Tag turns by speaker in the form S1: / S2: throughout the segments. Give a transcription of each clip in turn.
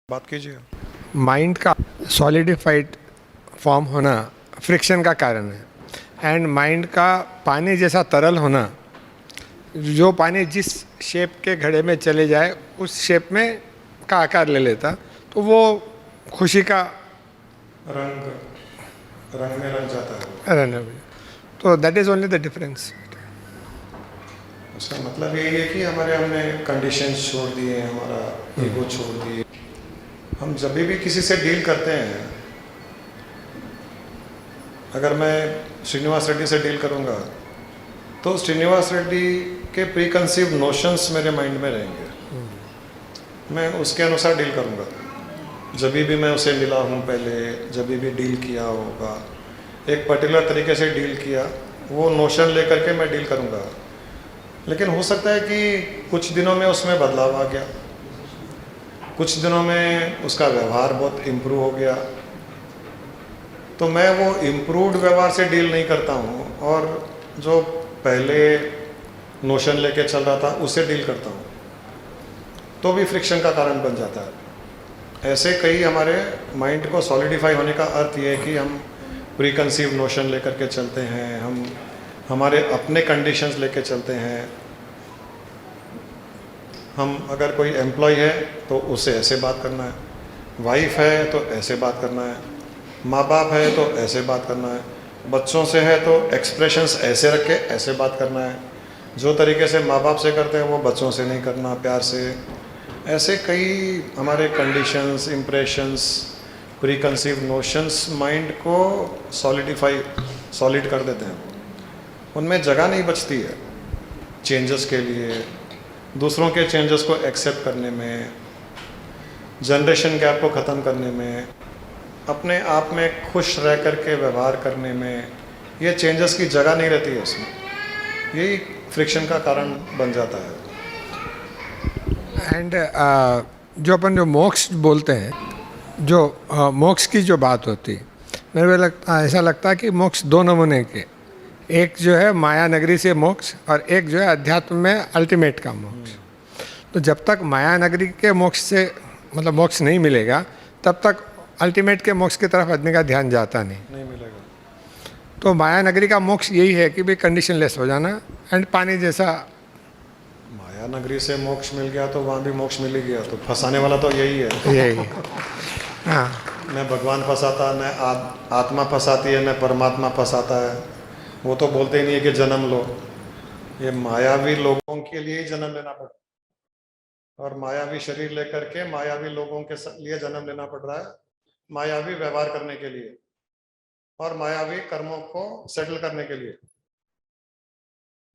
S1: बात कीजिए।
S2: माइंड का सॉलिडिफाइड फॉर्म होना फ्रिक्शन का कारण है। एंड माइंड का पानी जैसा तरल होना, जो पानी जिस शेप के घड़े में चले जाए उस शेप में का आकार ले लेता, तो वो खुशी का
S1: रंग रंग में रंग जाता है वो।
S2: रहना। तो that is only the difference.
S1: उसका मतलब यही है कि हमने कंडीशंस छोड़ दिए, हमारा ईगो छोड़ दिए। हम जब भी किसी से डील करते हैं, अगर मैं श्रीनिवास रेड्डी से डील करूंगा तो श्रीनिवास रेड्डी के प्री कंसीव नोशंस मेरे माइंड में रहेंगे। मैं उसके अनुसार डील करूंगा। जब भी मैं उसे मिला हूँ पहले, जब भी डील किया होगा, एक पर्टिकुलर तरीके से डील किया, वो नोशन लेकर के मैं डील करूंगा। लेकिन हो सकता है कि कुछ दिनों में उसमें बदलाव आ गया, कुछ दिनों में उसका व्यवहार बहुत इम्प्रूव हो गया, तो मैं वो इम्प्रूव्ड व्यवहार से डील नहीं करता हूँ और जो पहले नोशन लेके चल रहा था उससे डील करता हूँ, तो भी फ्रिक्शन का कारण बन जाता है। ऐसे कई हमारे माइंड को सॉलिडिफाई होने का अर्थ ये है कि हम प्री कंसीव नोशन लेकर के चलते हैं, हम हमारे अपने कंडीशंस लेके चलते हैं। हम अगर कोई एम्प्लॉय है तो उससे ऐसे बात करना है, वाइफ है तो ऐसे बात करना है, माँ बाप है तो ऐसे बात करना है, बच्चों से है तो एक्सप्रेशंस ऐसे रख के ऐसे बात करना है। जो तरीके से माँ बाप से करते हैं वो बच्चों से नहीं करना, प्यार से। ऐसे कई हमारे conditions, impressions, pre conceive notions mind को सॉलिड कर देते हैं। उनमें जगह नहीं बचती है चेंजेस के लिए, दूसरों के चेंजेस को एक्सेप्ट करने में, जनरेशन गैप को ख़त्म करने में, अपने आप में खुश रह कर के व्यवहार करने में। ये चेंजेस की जगह नहीं रहती है उसमें। यही फ्रिक्शन का कारण बन जाता है।
S2: एंड जो अपन जो मोक्ष बोलते हैं, जो मोक्ष की जो बात होती है, मेरे को ऐसा लगता है कि मोक्ष दो नमूने के, एक जो है माया नगरी से मोक्ष और एक जो है अध्यात्म में अल्टीमेट का मोक्ष। तो जब तक माया नगरी के मोक्ष से मतलब मोक्ष नहीं मिलेगा, तब तक अल्टीमेट के मोक्ष की तरफ आदमी का ध्यान जाता नहीं
S1: मिलेगा।
S2: तो माया नगरी का मोक्ष यही है कि भाई कंडीशनलेस हो जाना एंड पानी जैसा।
S1: माया नगरी से मोक्ष मिल गया तो वहाँ भी मोक्ष मिल ही गया, तो फंसाने वाला तो यही है।
S2: यही। हाँ।
S1: न भगवान फंसाता, न आत्मा फंसाती है, न परमात्मा फंसाता है। वो तो बोलते ही नहीं है कि जन्म लो। ये मायावी लोगों के लिए ही जन्म लेना पड़ता है, और मायावी शरीर लेकर के मायावी लोगों के लिए जन्म लेना पड़ रहा है, मायावी व्यवहार करने के लिए और मायावी कर्मों को सेटल करने के लिए।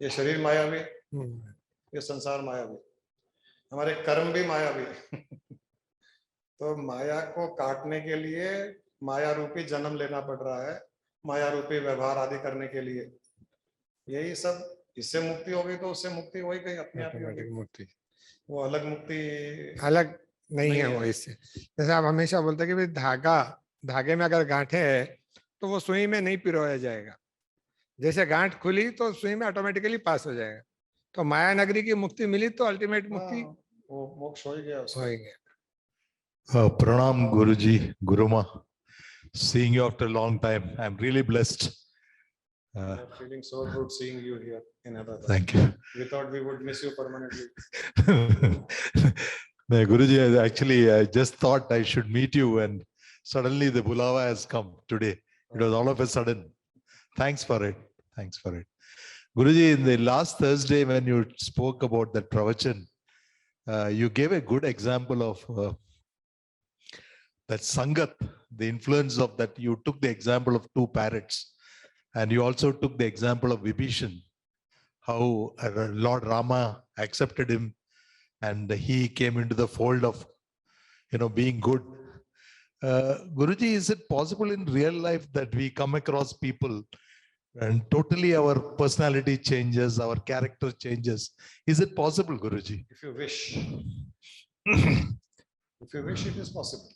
S1: ये शरीर मायावी, ये संसार मायावी, हमारे कर्म भी मायावी। तो माया को काटने के लिए माया रूपी जन्म लेना पड़ रहा है, माया रूपी व्यवहार आदि करने के लिए। यही सब, इससे मुक्ति हो गई तो उससे मुक्ति हो ही गई, अपने आप ही होगी।
S2: मुक्ति
S1: वो अलग मुक्ति
S2: अलग नहीं है
S1: नहीं
S2: वो
S1: है।
S2: इससे। जैसे आप हमेशा बोलते हैं कि भाई धागा, धागे में अगर गांठें है तो वो सुई में नहीं पिरोया जाएगा। जैसे गांठ खुली तो सुई में ऑटोमेटिकली पास हो जाएगा। तो माया नगरी की मुक्ति मिली तो अल्टीमेट मुक्ति
S1: वो मोक्ष हो ही गया उसका।
S2: हो ही गया।
S3: Pranam Guruji, Guruma, seeing you after a long time. I'm really blessed.
S1: I'm feeling so good seeing you here in Hyderabad.
S3: Thank you.
S1: We thought we would miss you permanently.
S3: No, Guruji, actually, I just thought I should meet you, and suddenly the Bulawa has come today. It was all of a sudden. Thanks for it. Thanks for it. Guruji, in the last Thursday, when you spoke about that pravachan, you gave a good example of that Sangat, the influence of that. You took the example of two parrots, and you also took the example of Vibhishan, how Lord Rama accepted him and he came into the fold of, being good. Guruji, is it possible in real life that we come across people and totally our personality changes, our character changes? Is it possible, Guruji?
S1: If you wish. If you wish, it is possible.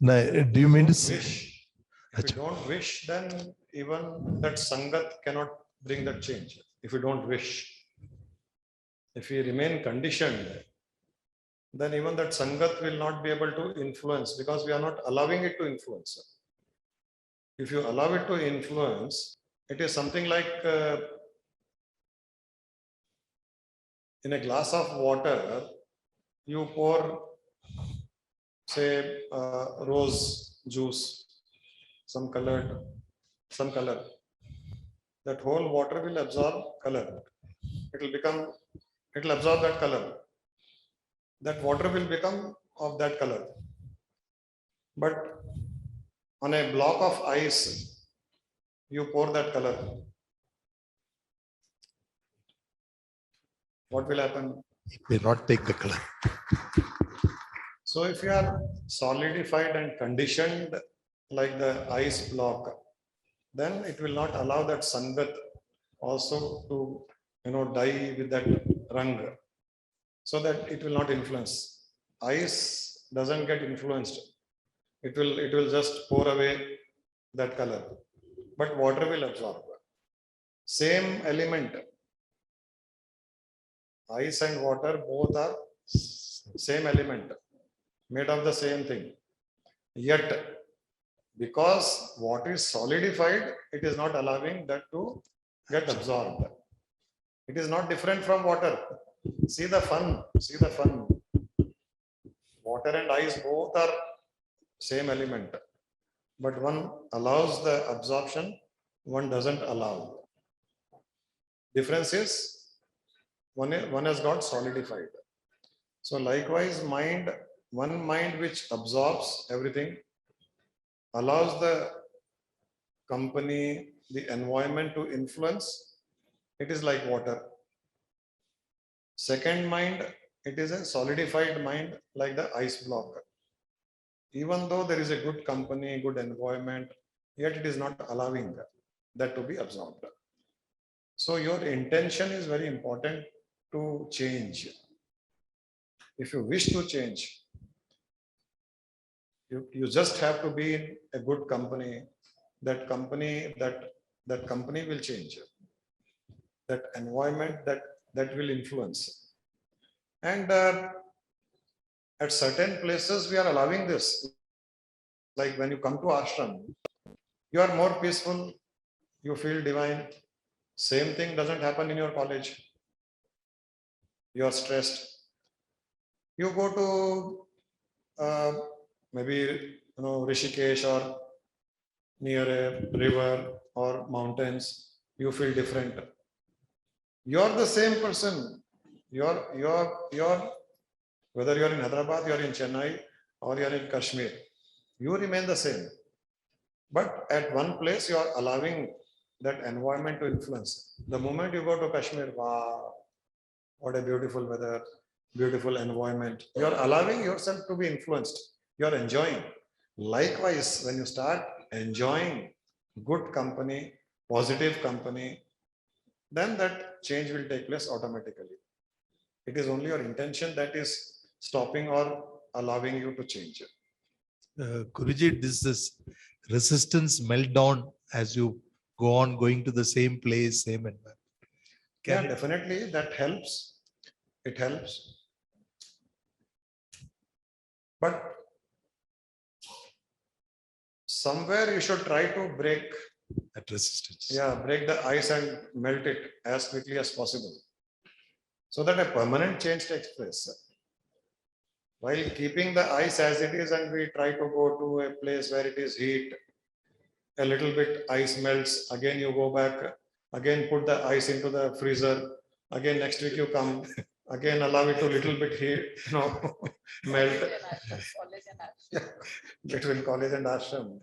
S3: No, do you mean to say?
S1: Wish. If you don't wish, then even that Sangat cannot bring that change. If you don't wish. If you remain conditioned, then even that Sangat will not be able to influence because we are not allowing it to influence. If you allow it to influence, it is something like in a glass of water, you pour, say, rose juice, some color. That whole water will absorb color. It will absorb that color. That water will become of that color. But on a block of ice, you pour that color. What will happen?
S3: It may not take the color.
S1: So if you are solidified and conditioned like the ice block, then it will not allow that sangat also to dye with that rang, so that it will not influence. Ice doesn't get influenced. It will just pour away that color, but water will absorb. Same element, ice and water both are same element, made of the same thing. Yet, because what is solidified, it is not allowing that to get absorbed. It is not different from water. See the fun. Water and ice both are same element, but one allows the absorption, one doesn't allow. Difference is one has got solidified. So likewise, one mind which absorbs everything, allows the company, the environment to influence, it is like water. Second mind, it is a solidified mind like the ice block. Even though there is a good company, good environment, yet it is not allowing that to be absorbed. So your intention is very important to change. If you wish to change, you just have to be in a good company. That company will change. That environment that will influence. And at certain places we are allowing this. Like when you come to ashram, you are more peaceful, you feel divine. Same thing doesn't happen in your college. You are stressed. You go to maybe Rishikesh or near a river or mountains, you feel different. You are the same person. You're whether you are in Hyderabad, you are in Chennai, or you are in Kashmir, you remain the same. But at one place, you are allowing that environment to influence. The moment you go to Kashmir, wow, what a beautiful weather, beautiful environment. You are allowing yourself to be influenced. You are enjoying. Likewise, when you start enjoying good company, positive company, then that change will take place automatically. It is only your intention that is stopping or allowing you to change.
S3: Guruji, this resistance melt down as you go on going to the same place, same environment.
S1: Yeah, definitely that helps. It helps. But somewhere you should try to break
S3: that resistance.
S1: Yeah, break the ice and melt it as quickly as possible, so that a permanent change takes place. While keeping the ice as it is, and we try to go to a place where it is heat, a little bit ice melts, again you go back, again put the ice into the freezer, again next week you come, again allow it to little bit heat, melt. Between college and ashram.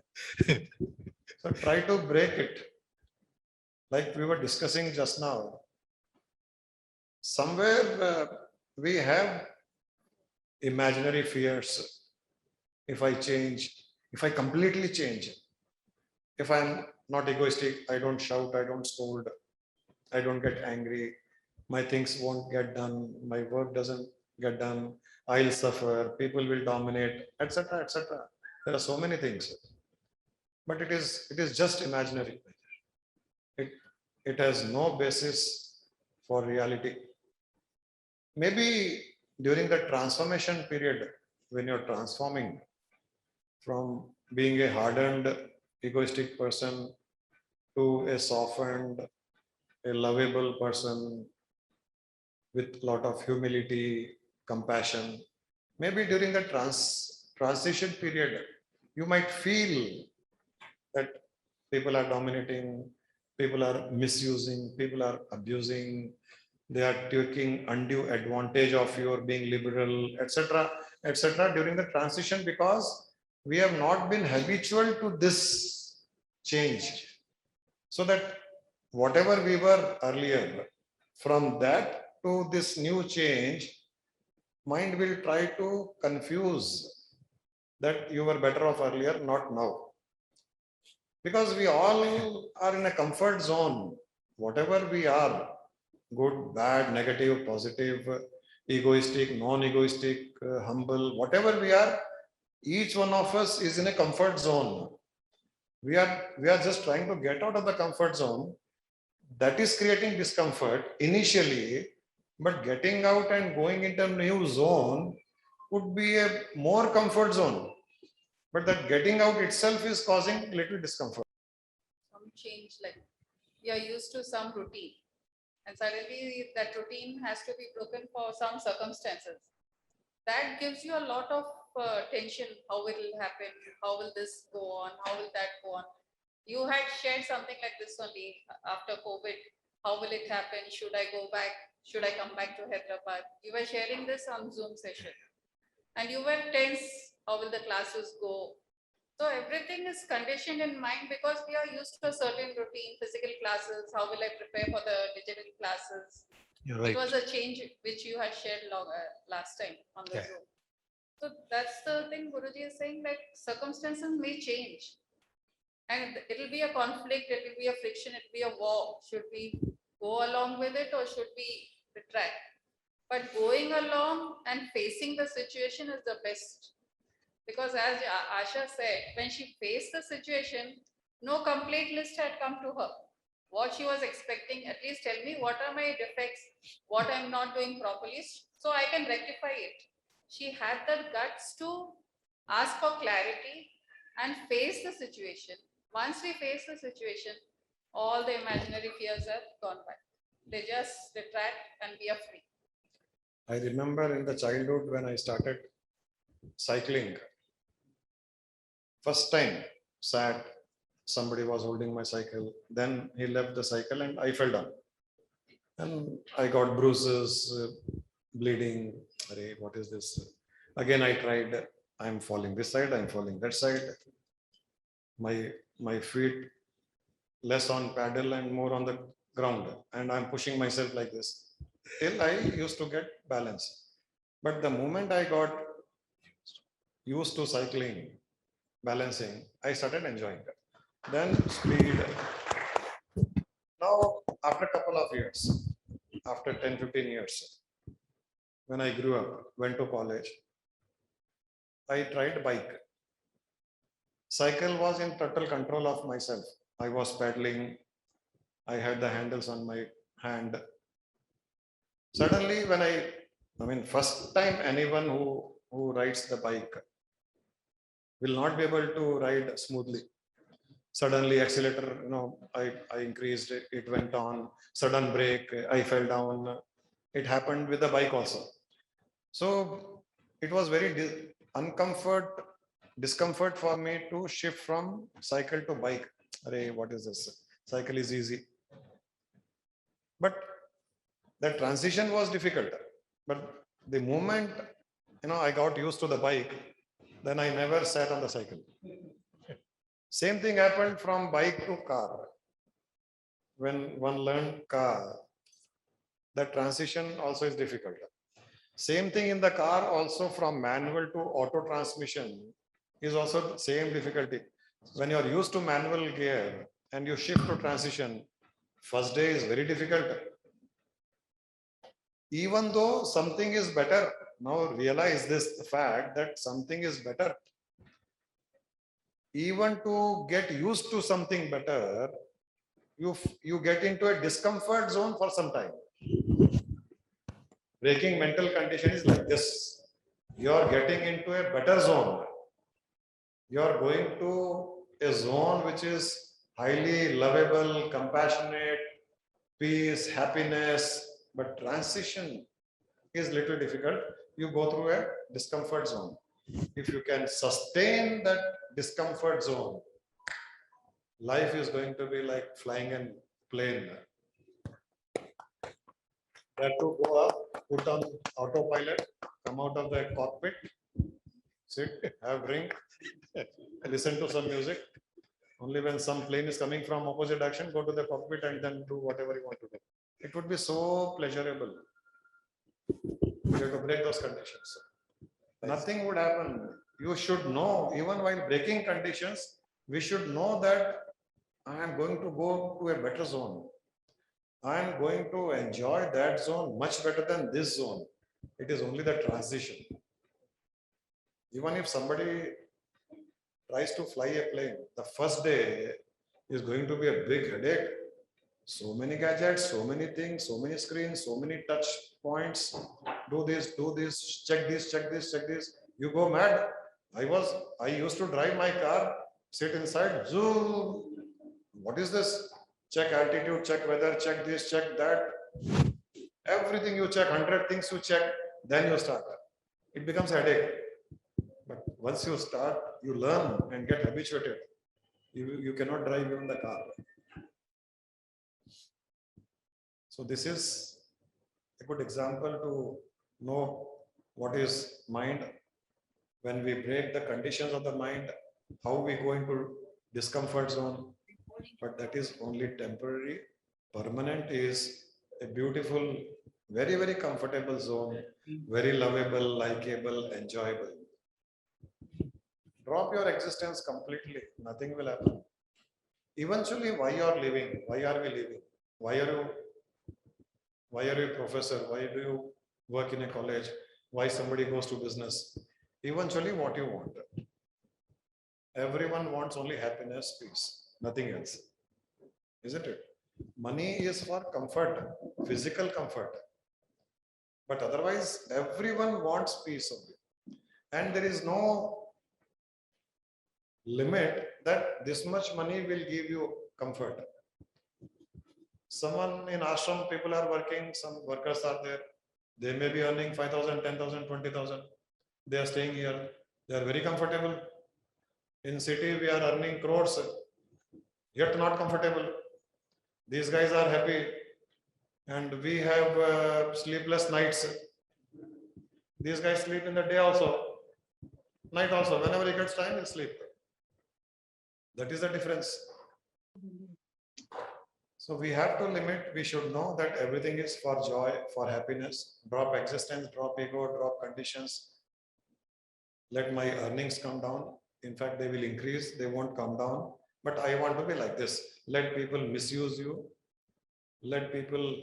S1: So try to break it. Like we were discussing just now, somewhere we have imaginary fears. If I change, if I completely change, if I'm not egoistic, I don't shout, I don't scold, I don't get angry, my things won't get done, my work doesn't get done, I'll suffer, people will dominate, etc., etc. There are so many things, but it is just imaginary. It has no basis for reality. Maybe during the transformation period, when you're transforming from being a hardened, egoistic person to a softened, a lovable person with a lot of humility, compassion. Maybe during the transition period, you might feel that people are dominating, people are misusing, people are abusing, they are taking undue advantage of your being liberal, etc., etc. during the transition, because we have not been habitual to this change. So that whatever we were earlier, from that to this new change, mind will try to confuse that you were better off earlier, not now. Because we all are in a comfort zone, whatever we are, good, bad, negative, positive, egoistic, non-egoistic, humble, whatever we are, each one of us is in a comfort zone. We are just trying to get out of the comfort zone. That is creating discomfort initially, but getting out and going into a new zone would be a more comfort zone. But that getting out itself is causing little discomfort.
S4: Some change, like you're used to some routine, and suddenly that routine has to be broken for some circumstances. That gives you a lot of tension. How will it happen? How will this go on? How will that go on? You had shared something like this only after COVID. How will it happen? Should I go back? Should I come back to Hyderabad? You were sharing this on Zoom session, and you were tense. How will the classes go? So everything is conditioned in mind because we are used to a certain routine, physical classes. How will I prepare for the digital classes?
S3: You're
S4: It
S3: right.
S4: was a change which you had shared last time on the
S2: Yeah.
S4: Zoom. So that's the thing Guruji is saying, that circumstances may change. And it'll be a conflict, it'll be a friction, it'll be a war. Should we go along with it or should we retract? But going along and facing the situation is the best. Because as Asha said, when she faced the situation, no complaint list had come to her. What she was expecting, at least tell me what are my defects, what I'm not doing properly, so I can rectify it. She had the guts to ask for clarity and face the situation. Once we face the situation, all the imaginary fears are gone by. They just retract and we are free.
S1: I remember in the childhood when I started cycling, first time sat, somebody was holding my cycle, then he left the cycle and I fell down. And I got bruises, bleeding. Arey, what is this? Again, I tried, I'm falling this side, I'm falling that side. My feet less on paddle and more on the ground. And I'm pushing myself like this till I used to get balance. But the moment I got used to cycling, balancing, I started enjoying it. Then speed. Now, after a couple of years, after 10, 15 years, when I grew up, went to college, I tried bike. Cycle was in total control of myself. I was pedaling. I had the handles on my hand. Suddenly, when I mean, first time anyone who rides the bike will not be able to ride smoothly. Suddenly accelerator, I increased, it went on, sudden brake, I fell down. It happened with the bike also. So it was very discomfort for me to shift from cycle to bike. Arey, what is this? Cycle is easy. But the transition was difficult. But the moment, I got used to the bike, then I never sat on the cycle. Same thing happened from bike to car. When one learned car, the transition also is difficult. Same thing in the car, also from manual to auto transmission is also the same difficulty. When you are used to manual gear and you shift to transition, first day is very difficult. Even though something is better, now realize this fact that something is better. Even to get used to something better, you get into a discomfort zone for some time. breaking mental condition is like this. You are getting into a better zone. You are going to a zone which is highly lovable, compassionate, peace, happiness, but transition is little difficult. You go through a discomfort zone. If you can sustain that discomfort zone, life is going to be like flying in plane. You have to go up, put on autopilot, come out of the cockpit, sit, have drink, listen to some music. Only when some plane is coming from opposite direction, go to the cockpit and then do whatever you want to do. It would be so pleasurable. You have to break those conditions. Nothing would happen. You should know, even while breaking conditions, we should know that I am going to go to a better zone. I am going to enjoy that zone much better than this zone. It is only the transition. Even if somebody tries to fly a plane, the first day is going to be a big headache. So many gadgets, so many things, so many screens, so many touch points. Do this, check this, check this, check this. You go mad. I used to drive my car, sit inside, zoom. What is this? Check altitude, check weather, check this, check that. Everything you check, 100 things you check, then you start. It becomes a headache. But once you start, you learn and get habituated. You cannot drive even the car. So this is a good example to know what is mind. When we break the conditions of the mind, how we go into discomfort zone. But that is only temporary. Permanent is a beautiful, very, very comfortable zone, very lovable, likable, enjoyable. Drop your existence completely, nothing will happen. Eventually, why you are living? Why are we living? Why are you a professor? Why do you work in a college? Why somebody goes to business? Eventually, what you want? Everyone wants only happiness, peace, nothing else. Isn't it? Money is for comfort, physical comfort. But otherwise, everyone wants peace only. And there is no limit that this much money will give you comfort. Someone in ashram, people are working, some workers are there. They may be earning 5,000, 10,000, 20,000. They are staying here. They are very comfortable. In city, we are earning crores, yet not comfortable. These guys are happy. And we have sleepless nights. These guys sleep in the day also. Night also. Whenever he gets time, he'll sleep. That is the difference. So we have to limit, we should know that everything is for joy, for happiness. Drop existence, drop ego, drop conditions. Let my earnings come down. In fact, they will increase, they won't come down. But I want to be like this. Let people misuse you. Let people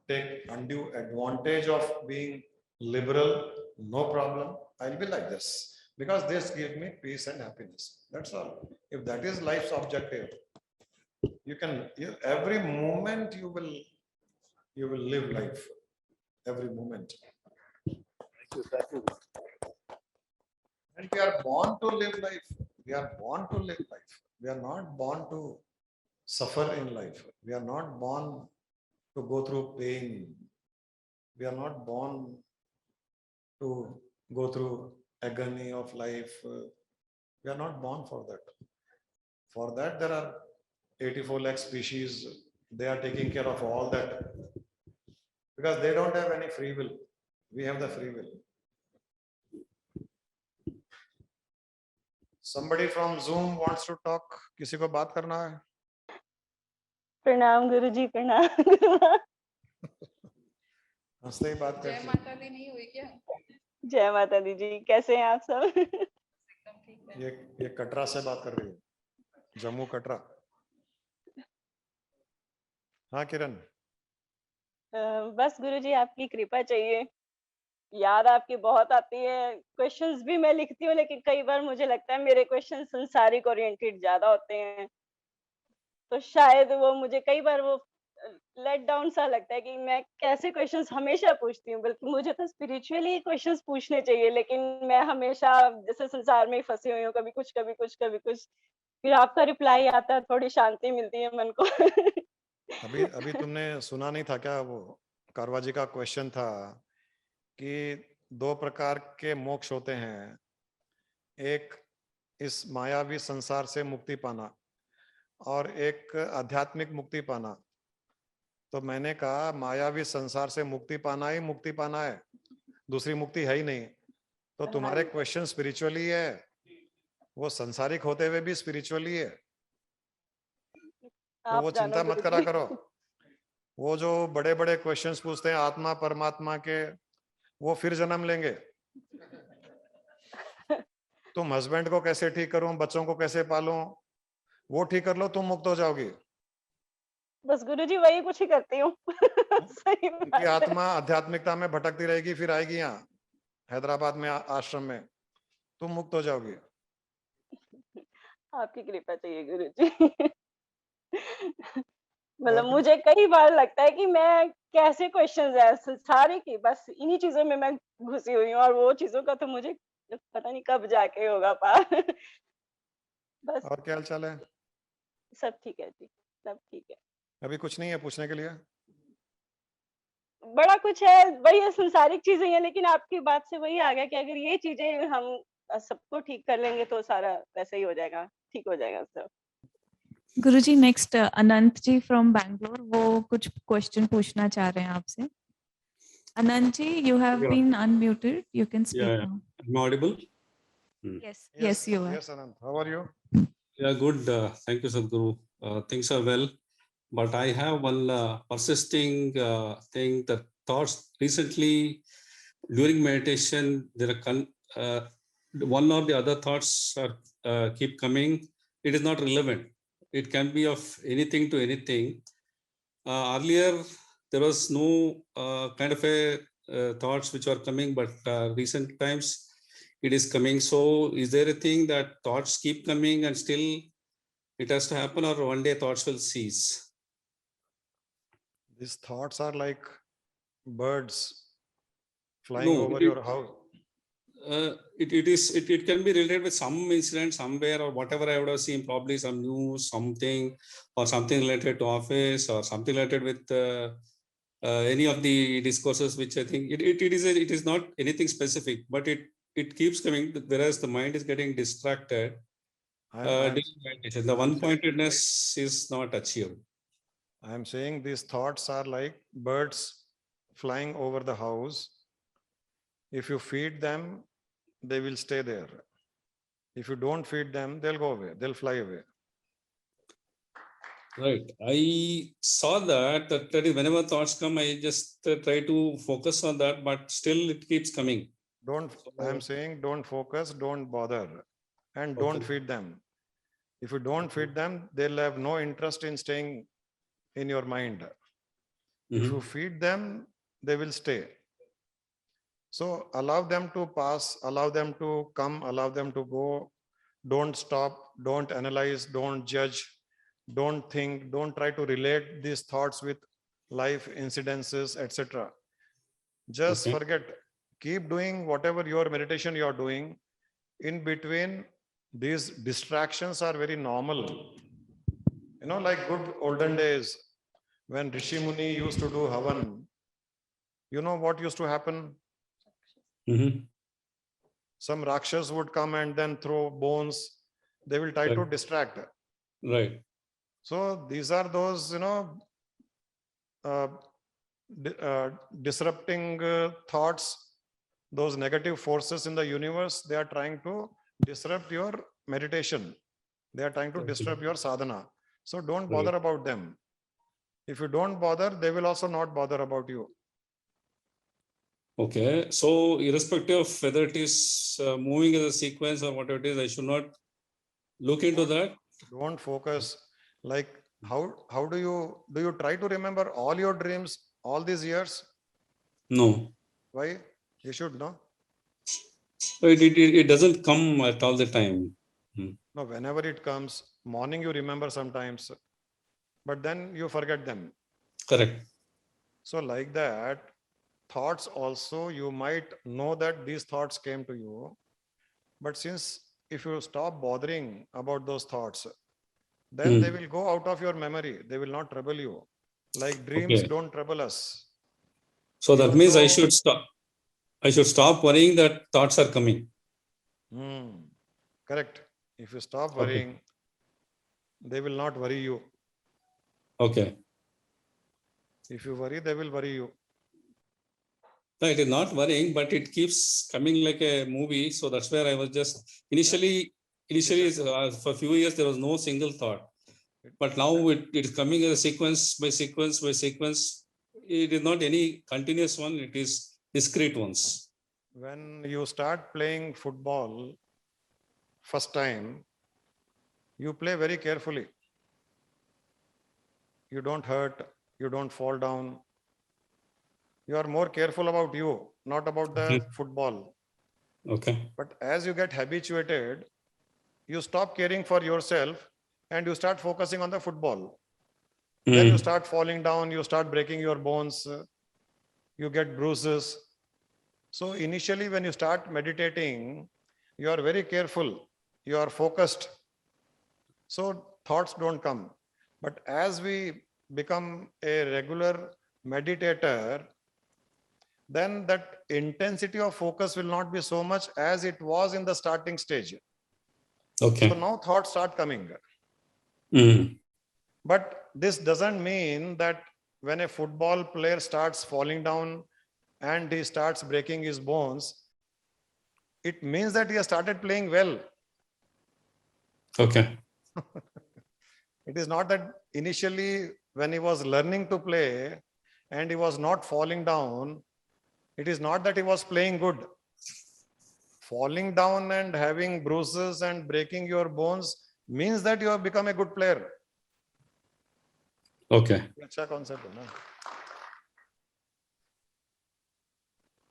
S1: take undue advantage of being liberal. No problem. I'll be like this. Because this gives me peace and happiness. That's all. If that is life's objective, every moment you will live life. Every moment. And we are born to live life. We are born to live life. We are not born to suffer in life. We are not born to go through pain. We are not born to go through agony of life. We are not born for that. For that, there are 84 lakh species. They are taking care of all that. Because they don't have any free will. We have the free will. Somebody from Zoom wants to talk. किसी को बात करना है?
S5: प्रणाम गुरुजी, प्रणाम गुरुमा।
S1: हंसते ही बात
S4: जय
S1: करती है।
S4: माता दी नहीं हुई क्या?
S5: जय माता दी जी, कैसे हैं आप सब?
S4: एकदम ठीक है।
S1: ये कटरा से बात कर रही है, जम्मू कटरा। हाँ किरण।
S5: बस गुरुजी आपकी कृपा चाहिए। याद आपकी बहुत आती है। क्वेश्चंस भी मैं लिखती हूँ, लेकिन कई बार मुझे लगता है मेरे क्वेश्चन संसारिक ओरिएंटेड ज्यादा होते हैं। तो शायद वो मुझे कई बार वो लेट डाउन सा लगता है कि मैं कैसे क्वेश्चंस हमेशा पूछती हूँ, बल्कि मुझे तो स्पिरिचुअली क्वेश्चंस पूछने चाहिए, लेकिन मैं हमेशा जैसे संसार में ही फंसी हुई हूँ, कभी कुछ, कभी कुछ, कभी कुछ। फिर आपका रिप्लाई आता है, थोड़ी शांति मिलती है मन को।
S1: अभी अभी तुमने सुना नहीं था क्या, वो कारवा जी का क्वेश्चन था कि दो प्रकार के मोक्ष होते हैं, एक इस मायावी संसार से मुक्ति पाना और एक आध्यात्मिक मुक्ति पाना। तो मैंने कहा मायावी संसार से मुक्ति पाना ही मुक्ति पाना है, दूसरी मुक्ति है ही नहीं। तो
S5: हाँ
S1: तुम्हारे
S5: जी,
S1: क्वेश्चन स्पिरिचुअली है, वो संसारिक होते हुए भी स्पिरिचुअली है, तो वो
S5: आप जानो
S1: चिंता मत करा
S5: गुरुजी।
S1: करो। वो जो बड़े बड़े क्वेश्चंस पूछते हैं आत्मा परमात्मा के, वो फिर जन्म लेंगे। तुम हस्बैंड को कैसे ठीक करूं, बच्चों को कैसे पालूं, वो ठीक कर लो, तुम मुक्त हो जाओगी।
S5: बस गुरुजी वही कुछ ही करती हूँ। सही
S1: उनकी
S5: बात है।
S1: आत्मा आध्यात्मिकता में भटकती रहेगी, फिर आएगी यहाँ हैदराबाद में आश्रम में, तुम मुक्त हो जाओगी।
S5: आपकी कृपा चाहिए गुरुजी। मतलब
S1: और क्या?
S5: मुझे कई बार लगता है कि मैं कैसे क्वेश्चंस है सारे की, बस इन्हीं चीजों में मैं घुसी हुई हूँ, और वो चीजों का तो मुझे पता नहीं कब जाके होगा पार। बस
S1: और क्या हाल चाल है?
S5: सब ठीक है जी, सब ठीक है।
S1: अभी कुछ नहीं है पूछने के लिए?
S5: बड़ा कुछ है, वही है, संसारिक चीजें हैं, लेकिन आपकी बात से वही आ गया कि अगर ये चीजें हम सबको ठीक कर लेंगे तो सारा वैसे ही हो जाएगा, ठीक हो जाएगा सब।
S6: गुरुजी नेक्स्ट अनंत जी फ्रॉम बैंगलोर, वो कुछ क्वेश्चन पूछना चाह रहे हैं आपसे। Anant ji, you have
S7: Yeah,
S6: been unmuted, you can
S7: yeah,
S6: speak
S7: yeah.
S6: नाउ।
S7: Am I audible?
S6: Yes yes you are.
S1: Yes Anant, how are you?
S7: Yeah, good. Thank you, Sadhguru. Things are well, but I have one persisting thing. The thoughts recently during meditation, there are one or the other thoughts are keep coming. It is not relevant. It can be of anything to anything. Earlier, there was no kind of a thoughts which are coming, but recent times it is coming. So is there a thing that thoughts keep coming and still it has to happen, or one day thoughts will cease?
S1: These thoughts are like birds flying
S7: No,
S1: over your house.
S7: it can be related with some incident somewhere or whatever I would have seen, probably some news, something, or something related to office, or something related with any of the discourses, which I think it is not anything specific, but it keeps coming, whereas the mind is getting distracted.
S1: I'm
S7: During meditation, the one-pointedness is not achieved.
S1: saying these thoughts are like birds flying over the house. If you feed them, they will stay there. If you don't feed them, they'll go away, they'll fly away.
S7: Right. I saw that is whenever thoughts come, I just try to focus on that, but still it keeps coming.
S1: I'm saying don't focus, don't bother, and don't
S7: Okay.
S1: feed them. If you don't feed them, they'll have no interest in staying in your mind. If
S7: Mhm.
S1: you feed them, they will stay. So allow them to pass, allow them to come, allow them to go. Don't stop, don't analyze, don't judge, don't think, don't try to relate these thoughts with life incidences, etc. Just
S7: Okay.
S1: forget. Keep doing whatever your meditation you're doing. In between, these distractions are very normal. You know, like good olden days when Rishi Muni used to do Havan, you know what used to happen?
S7: Mhm.
S1: Some Rakshas would come and then throw bones. They will try to
S7: Right.
S1: distract.
S7: Right.
S1: So these are those, uh, disrupting thoughts, those negative forces in the universe. They are trying to disrupt your meditation. They are trying to disrupt your sadhana. So don't bother about them. If you don't bother, they will also not bother about you.
S7: Okay. So irrespective of whether it is moving as a sequence or whatever it is, I should not look into that.
S1: Don't focus. Like how do you try to remember all your dreams all these years?
S7: No.
S1: Why? You should know.
S7: It doesn't come at all the time.
S1: No, whenever it comes, morning you remember sometimes, but then you forget them.
S7: Correct.
S1: So like that, thoughts also, you might know that these thoughts came to you, but since if you stop bothering about those thoughts, then they will go out of your memory. They will not trouble you. Like dreams
S7: Okay.
S1: don't trouble us.
S7: So that
S1: Even
S7: means I
S1: though-
S7: should stop. I should stop worrying that thoughts are coming.
S1: Correct. If you stop
S7: Okay.
S1: worrying, they will not worry you.
S7: Okay.
S1: If you worry, they will worry you.
S7: No, it is not worrying, but it keeps coming like a movie. So that's where I was just initially for a few years, there was no single thought. But now it is coming as a sequence by sequence by sequence. It is not any continuous one, it is discrete ones.
S1: When you start playing football first time, you play very carefully. You don't hurt, you don't fall down. You are more careful about you, not about the football.
S7: Okay.
S1: But as you get habituated, you stop caring for yourself and you start focusing on the football. Then you start falling down, you start breaking your bones, you get bruises. So initially when you start meditating, you are very careful, you are focused. So thoughts don't come. But as we become a regular meditator, then that intensity of focus will not be so much as it was in the starting stage.
S7: Okay.
S1: So now thoughts start coming. But this doesn't mean that when a football player starts falling down and he starts breaking his bones, it means that he has started playing well.
S7: Okay.
S1: It is not that initially when he was learning to play and he was not falling down, it is not that he was playing good. Falling down and having bruises and breaking your bones means that you have become a good player.
S7: Okay.
S1: अच्छा concept है ना?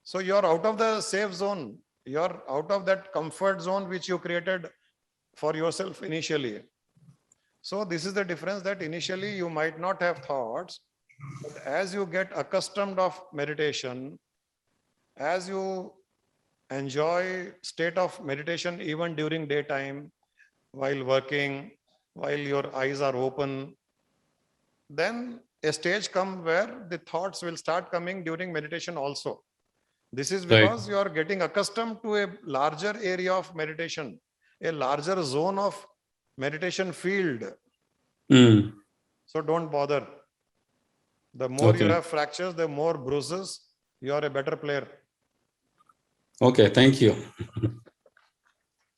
S1: So you are out of the safe zone. You are out of that comfort zone which you created for yourself initially. So this is the difference, that initially you might not have thoughts, but as you get accustomed of meditation, as you enjoy state of meditation even during daytime, while working, while your eyes are open, then a stage comes where the thoughts will start coming during meditation also. This is because you are getting accustomed to a larger area of meditation, a larger zone of meditation field. So don't bother. The more you have fractures, the more bruises, you are a better player.
S7: Okay, thank you.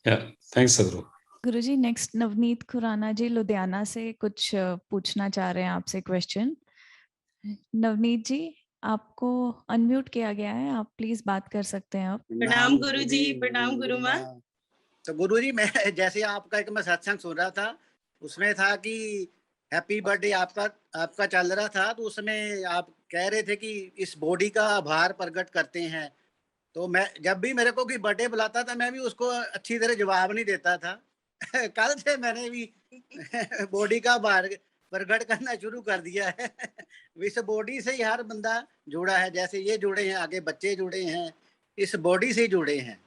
S7: Yeah, thanks, Sadhguru.
S6: Guruji next Navneet Khurana ji Ludhiana से कुछ पूछना चाह रहे हैं आपसे question. Navneet जी आपको unmute किया गया है, आप प्लीज बात कर सकते हैं। आप
S8: प्रणाम गुरुजी, प्रणाम गुरु माँ। तो गुरुजी मैं जैसे आपका एक मैं सत्संग सुन रहा था, उसमें था कि हैप्पी बर्थडे आपका चल रहा था, तो उसमें आप कह रहे थे कि इस बॉडी का आभार प्रकट करते हैं। तो मैं जब भी मेरे को कोई बर्थडे बुलाता था, मैं भी उसको अच्छी तरह जवाब नहीं देता था। कल से मैंने भी बॉडी का आभार प्रकट करना शुरू कर दिया है। इस बॉडी से ही हर बंदा जुड़ा है, जैसे ये जुड़े हैं, आगे बच्चे जुड़े हैं, इस बॉडी से ही जुड़े हैं।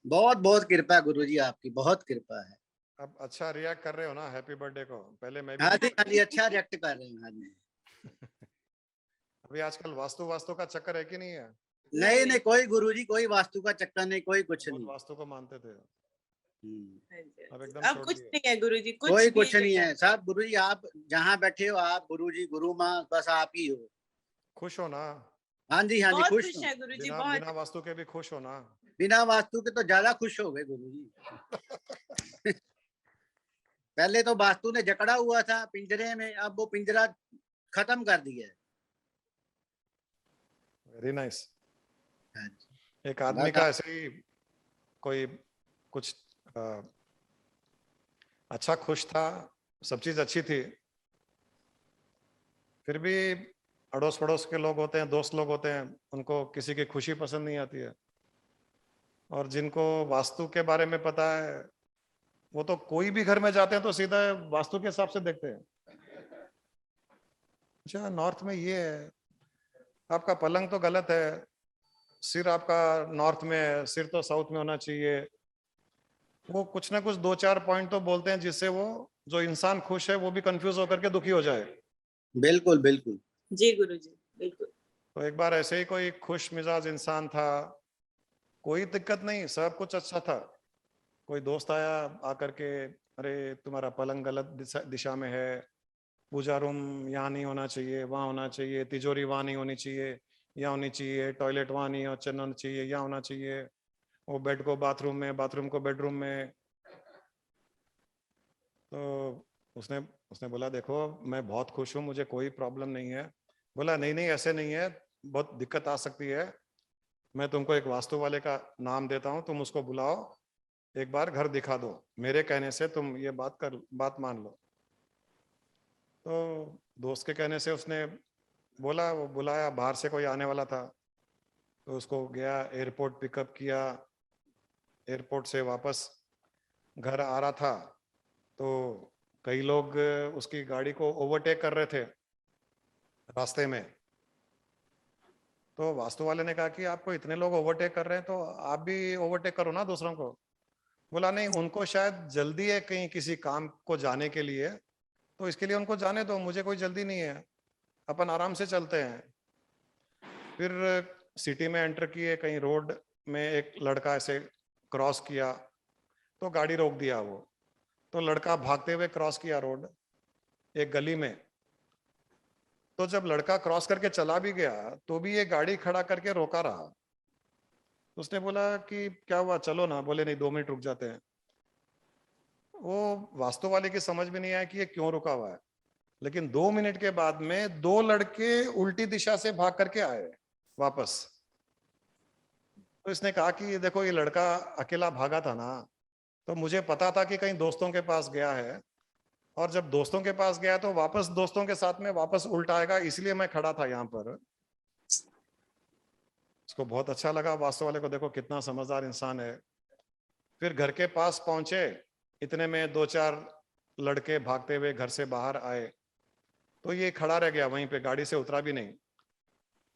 S8: बहुत बहुत कृपा गुरुजी, आपकी बहुत कृपा है।
S1: अब अच्छा रिएक्ट कर रहे हो ना हैप्पी बर्थडे को? पहले मैं भी
S8: हाँ जी, अच्छा रिएक्ट कर रहे हैं। हाँ जी।
S1: अभी आजकल वास्तु का चक्कर है कि नहीं है?
S8: नहीं, कोई गुरुजी, कोई वास्तु का चक्कर नहीं, कोई कुछ नहीं।
S1: वास्तु को मानते थे, अब एकदम
S9: अब कुछ नहीं है गुरुजी,
S8: कुछ नहीं है। सब गुरुजी आप जहाँ बैठे हो, आप गुरुजी, गुरु माँ, बस आप ही हो। खुश हो ना? हाँ जी, हाँ जी, खुश है गुरुजी।
S1: बिना वास्तु के भी खुश हो ना?
S8: बिना वास्तु के तो ज्यादा खुश हो गए गुरुजी। पहले तो वास्तु ने जकड़ा हुआ था पिंजरे में, अब वो पिंजरा खत्म कर दिया है।
S1: Very nice. एक आदमी का ऐसे ही कोई कुछ अच्छा खुश था, सब चीज अच्छी थी, फिर भी अड़ोस पड़ोस के लोग होते हैं, दोस्त लोग होते हैं, उनको किसी की खुशी पसंद नहीं आती है। और जिनको वास्तु के बारे में पता है, वो तो कोई भी घर में जाते हैं तो सीधा वास्तु के हिसाब से देखते हैं। अच्छा, नॉर्थ में ये है, आपका पलंग तो गलत है, सिर आपका नॉर्थ में है, सिर तो साउथ में होना चाहिए। वो कुछ ना कुछ 2-4 पॉइंट तो बोलते हैं जिससे वो जो इंसान खुश है वो भी कंफ्यूज होकर के दुखी हो जाए।
S8: बिल्कुल बिल्कुल।
S5: जी गुरुजी, बिल्कुल।
S1: तो एक बार ऐसे ही कोई खुश मिजाज इंसान था, कोई दिक्कत नहीं, सब कुछ अच्छा था। कोई दोस्त आया आकर के, अरे तुम्हारा पलंग गलत दिशा में है, पूजा रूम यहाँ नहीं होना चाहिए, वहाँ होना चाहिए, तिजोरी वहाँ नहीं होनी चाहिए, यहाँ होनी चाहिए, टॉयलेट वहाँ नहीं होना चाहिए, यहाँ होना चाहिए, वो बेड को बाथरूम में, बाथरूम को बेडरूम में। तो उसने उसने बोला देखो मैं बहुत खुश हूँ, मुझे कोई प्रॉब्लम नहीं है। बोला नहीं नहीं ऐसे नहीं है, बहुत दिक्कत आ सकती है, मैं तुमको एक वास्तु वाले का नाम देता हूँ, तुम उसको बुलाओ, एक बार घर दिखा दो, मेरे कहने से तुम ये बात मान लो। तो दोस्त के कहने से उसने बोला, वो बुलाया, बाहर से कोई आने वाला था, तो उसको गया, एयरपोर्ट पिकअप किया, एयरपोर्ट से वापस घर आ रहा था तो कई लोग उसकी गाड़ी को ओवरटेक कर रहे थे रास्ते में। तो वास्तु वाले ने कहा कि आपको इतने लोग ओवरटेक कर रहे हैं तो आप भी ओवरटेक करो ना दूसरों को। बोला नहीं, उनको शायद जल्दी है कहीं किसी काम को जाने के लिए, तो इसके लिए उनको जाने दो, मुझे कोई जल्दी नहीं है, अपन आराम से चलते हैं। फिर सिटी में एंटर किए, कहीं रोड में एक लड़का ऐसे क्रॉस किया तो गाड़ी रोक दिया वो, तो लड़का भागते हुए क्रॉस किया रोड एक गली में। तो जब लड़का क्रॉस करके चला भी गया तो भी ये गाड़ी खड़ा करके रोका रहा। उसने बोला कि क्या हुआ, चलो ना, बोले नहीं 2 मिनट रुक जाते हैं। वो वास्तु वाले की समझ में नहीं आया कि ये क्यों रुका हुआ है, लेकिन 2 मिनट के बाद में 2 लड़के उल्टी दिशा से भाग करके आए वापस। तो इसने कहा कि ये देखो, ये लड़का अकेला भागा था ना, तो मुझे पता था कि कहीं दोस्तों के पास गया है, और जब दोस्तों के पास गया तो वापस दोस्तों के साथ में वापस उल्टा आएगा, इसलिए मैं खड़ा था यहाँ पर। उसको बहुत अच्छा लगा वास्तु वाले को, देखो कितना समझदार इंसान है। फिर घर के पास पहुंचे, इतने में 2-4 लड़के भागते हुए घर से बाहर आए, तो ये खड़ा रह गया वहीं पे, गाड़ी से उतरा भी नहीं।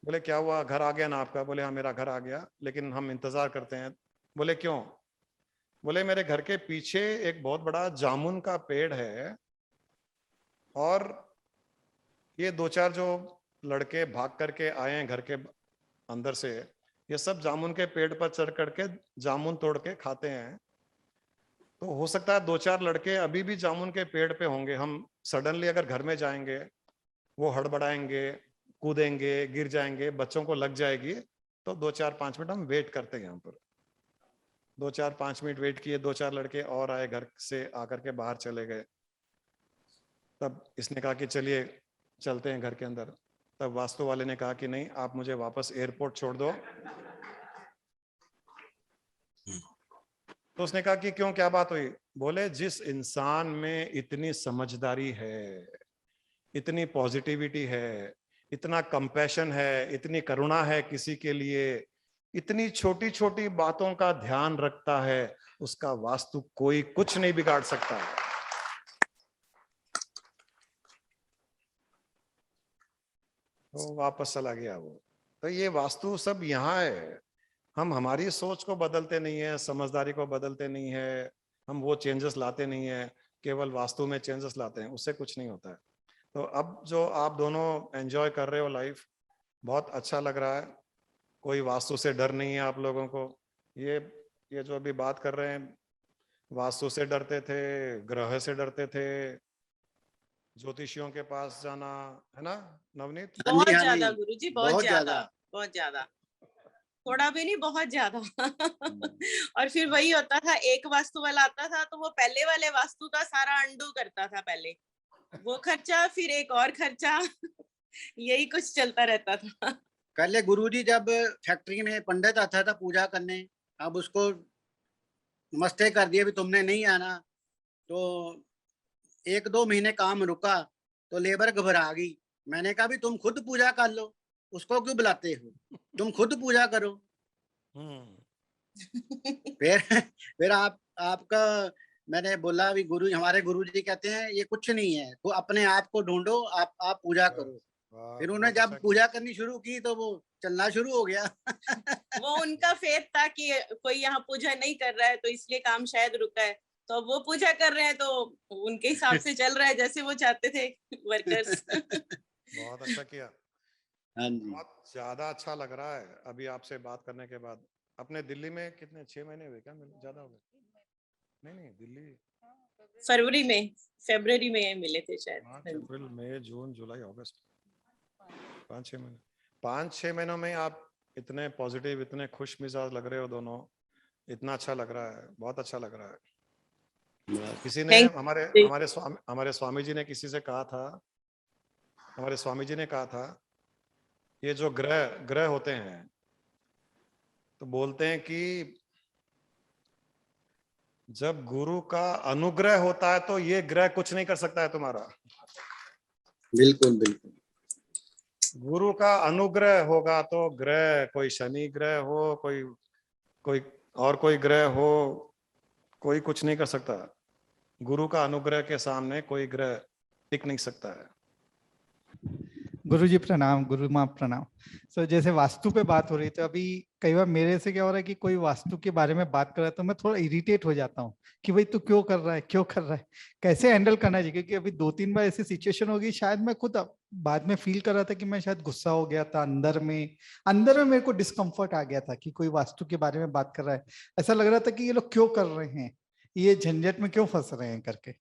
S1: बोले क्या हुआ, घर आ गया ना आपका? बोले हाँ मेरा घर आ गया, लेकिन हम इंतजार करते हैं। बोले क्यों? बोले मेरे घर के पीछे एक बहुत बड़ा जामुन का पेड़ है, और ये 2-4 जो लड़के भाग करके आए हैं घर के अंदर से, ये सब जामुन के पेड़ पर चढ़ करके जामुन तोड़ के खाते हैं। तो हो सकता है 2-4 लड़के अभी भी जामुन के पेड़ पे होंगे, हम सडनली अगर घर में जाएंगे, वो हड़बड़ाएंगे, कूदेंगे, गिर जाएंगे, बच्चों को लग जाएगी, तो 2-4-5 मिनट हम वेट करते हैं यहाँ पर। 2-4-5 मिनट वेट किए, 2-4 लड़के और आए, घर से आकर के बाहर चले गए। तब इसने कहा कि चलिए चलते हैं घर के अंदर। तब वास्तु वाले ने कहा कि नहीं, आप मुझे वापस एयरपोर्ट छोड़ दो। तो उसने कहा कि क्यों, क्या बात हुई? बोले जिस इंसान में इतनी समझदारी है, इतनी पॉजिटिविटी है, इतना कंपैशन है, इतनी करुणा है किसी के लिए, इतनी छोटी छोटी बातों का ध्यान रखता है, उसका वास्तु कोई कुछ नहीं बिगाड़ सकता है। तो वापस चला गया वो। तो ये वास्तु सब यहाँ है, हम हमारी सोच को बदलते नहीं है, समझदारी को बदलते नहीं है, हम वो चेंजेस लाते नहीं है, केवल वास्तु में चेंजेस लाते हैं, उससे कुछ नहीं होता है। तो अब जो आप दोनों एंजॉय कर रहे हो लाइफ, बहुत अच्छा लग रहा है, कोई वास्तु से डर नहीं है आप लोगों को। ये जो अभी बात कर रहे हैं, वास्तु से डरते थे, ग्रह से डरते थे, ज्योतिषियों के पास जाना, है ना नवनीत?
S8: हाँ
S5: बहुत
S8: जी, हाँ
S5: ज्यादा
S8: जी,
S5: गुरुजी,
S8: बहुत
S5: बहुत
S8: ज्यादा।
S5: ज्यादा, बहुत ज्यादा, थोड़ा भी नहीं, बहुत ज्यादा। और फिर वही होता था, एक वास्तु वाला आता था तो वो पहले वाले वास्तु का सारा अंडू करता था, पहले वो खर्चा फिर एक और खर्चा, यही कुछ चलता रहता था।
S8: पहले गुरुजी जब फैक्ट्री में पंडित आता था पूजा करने, अब उसको नमस्ते कर दिया भी तुमने नहीं आना, तो 1-2 महीने काम रुका तो लेबर घबरा गई। मैंने कहा भी तुम खुद पूजा कर लो, उसको क्यों बुलाते हो, तुम खुद पूजा करो। फिर आपका मैंने बोला भी हमारे गुरुजी कहते हैं ये कुछ नहीं है, तो अपने आप को ढूंढो, आप पूजा करो।
S1: वाह,
S8: फिर उन्होंने
S1: बहुत
S8: जब
S1: अच्छा
S8: पूजा करनी शुरू की तो वो चलना शुरू हो गया।
S9: वो उनका फेथ था कि कोई यहाँ पूजा नहीं कर रहा है तो इसलिए काम शायद रुका है, तो अब वो पूजा कर रहे हैं तो उनके हिसाब से चल रहा है जैसे वो चाहते थे वर्कर्स।
S1: बहुत अच्छा किया।
S8: हाँ जी।
S1: बहुत ज्यादा अच्छा लग रहा है अभी आपसे बात करने के बाद। अपने दिल्ली में कितने 6 महीने हुए क्या? ज्यादा हो गए? नहीं, दिल्ली
S9: फरवरी में मिले थे शायद।
S1: मार्च, अप्रैल, मई, जून, जुलाई, अगस्त, 5-6 महीने। 5-6 महीनों में आप इतने पॉजिटिव, इतने खुश मिजाज लग रहे हो दोनों। इतना अच्छा लग रहा है, बहुत अच्छा लग रहा है। किसी ने
S9: Thank
S1: हमारे स्वामी जी ने किसी से कहा था, हमारे स्वामी जी ने कहा था, ये जो ग्रह होते हैं तो बोलते हैं कि जब गुरु का अनुग्रह होता है तो ये ग्रह कुछ नहीं कर सकता है तुम्हारा।
S8: बिल्कुल बिल्कुल।
S1: गुरु का अनुग्रह होगा तो ग्रह, कोई शनि ग्रह हो, कोई ग्रह हो, कोई कुछ नहीं कर सकता। गुरु का अनुग्रह के सामने कोई ग्रह टिक नहीं सकता है।
S10: गुरु जी प्रणाम, गुरु माँ प्रणाम। सो जैसे वास्तु पे बात हो रही तो अभी कई बार मेरे से क्या हो रहा है कि कोई वास्तु के बारे में बात कर रहा है तो मैं थोड़ा इरिटेट हो जाता हूँ कि भाई तू क्यों कर रहा है, क्यों कर रहा है, कैसे हैंडल करना चाहिए। क्योंकि अभी 2-3 बार ऐसी सिचुएशन होगी, शायद मैं खुद बाद में फील कर रहा था कि मैं शायद गुस्सा हो गया था, अंदर में मेरे को डिस्कम्फर्ट आ गया था कि कोई वास्तु के बारे में बात कर रहा है। ऐसा लग रहा था कि ये लोग क्यों कर रहे हैं, ये झंझट में क्यों फंस रहे हैं करके।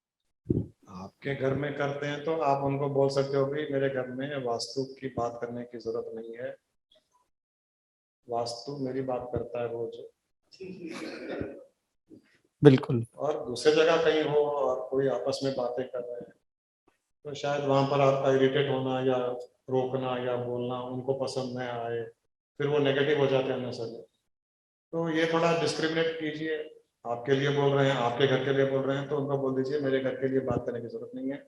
S1: आपके घर में करते हैं तो आप उनको बोल सकते हो कि मेरे घर में वास्तु की बात करने की जरूरत नहीं है, वास्तु मेरी बात करता है रोज।
S10: बिल्कुल।
S1: और दूसरी जगह कहीं हो और कोई आपस में बातें कर रहे हैं तो शायद वहां पर आपका इरिटेट होना या रोकना या बोलना उनको पसंद नहीं आए, फिर वो नेगेटिव हो जाते हैं नजर। तो ये थोड़ा डिस्क्रिमिनेट कीजिए। आपके लिए बोल रहे हैं, आपके घर के लिए बोल रहे हैं तो उनको बोल दीजिए मेरे घर के लिए बात करने की जरूरत नहीं है,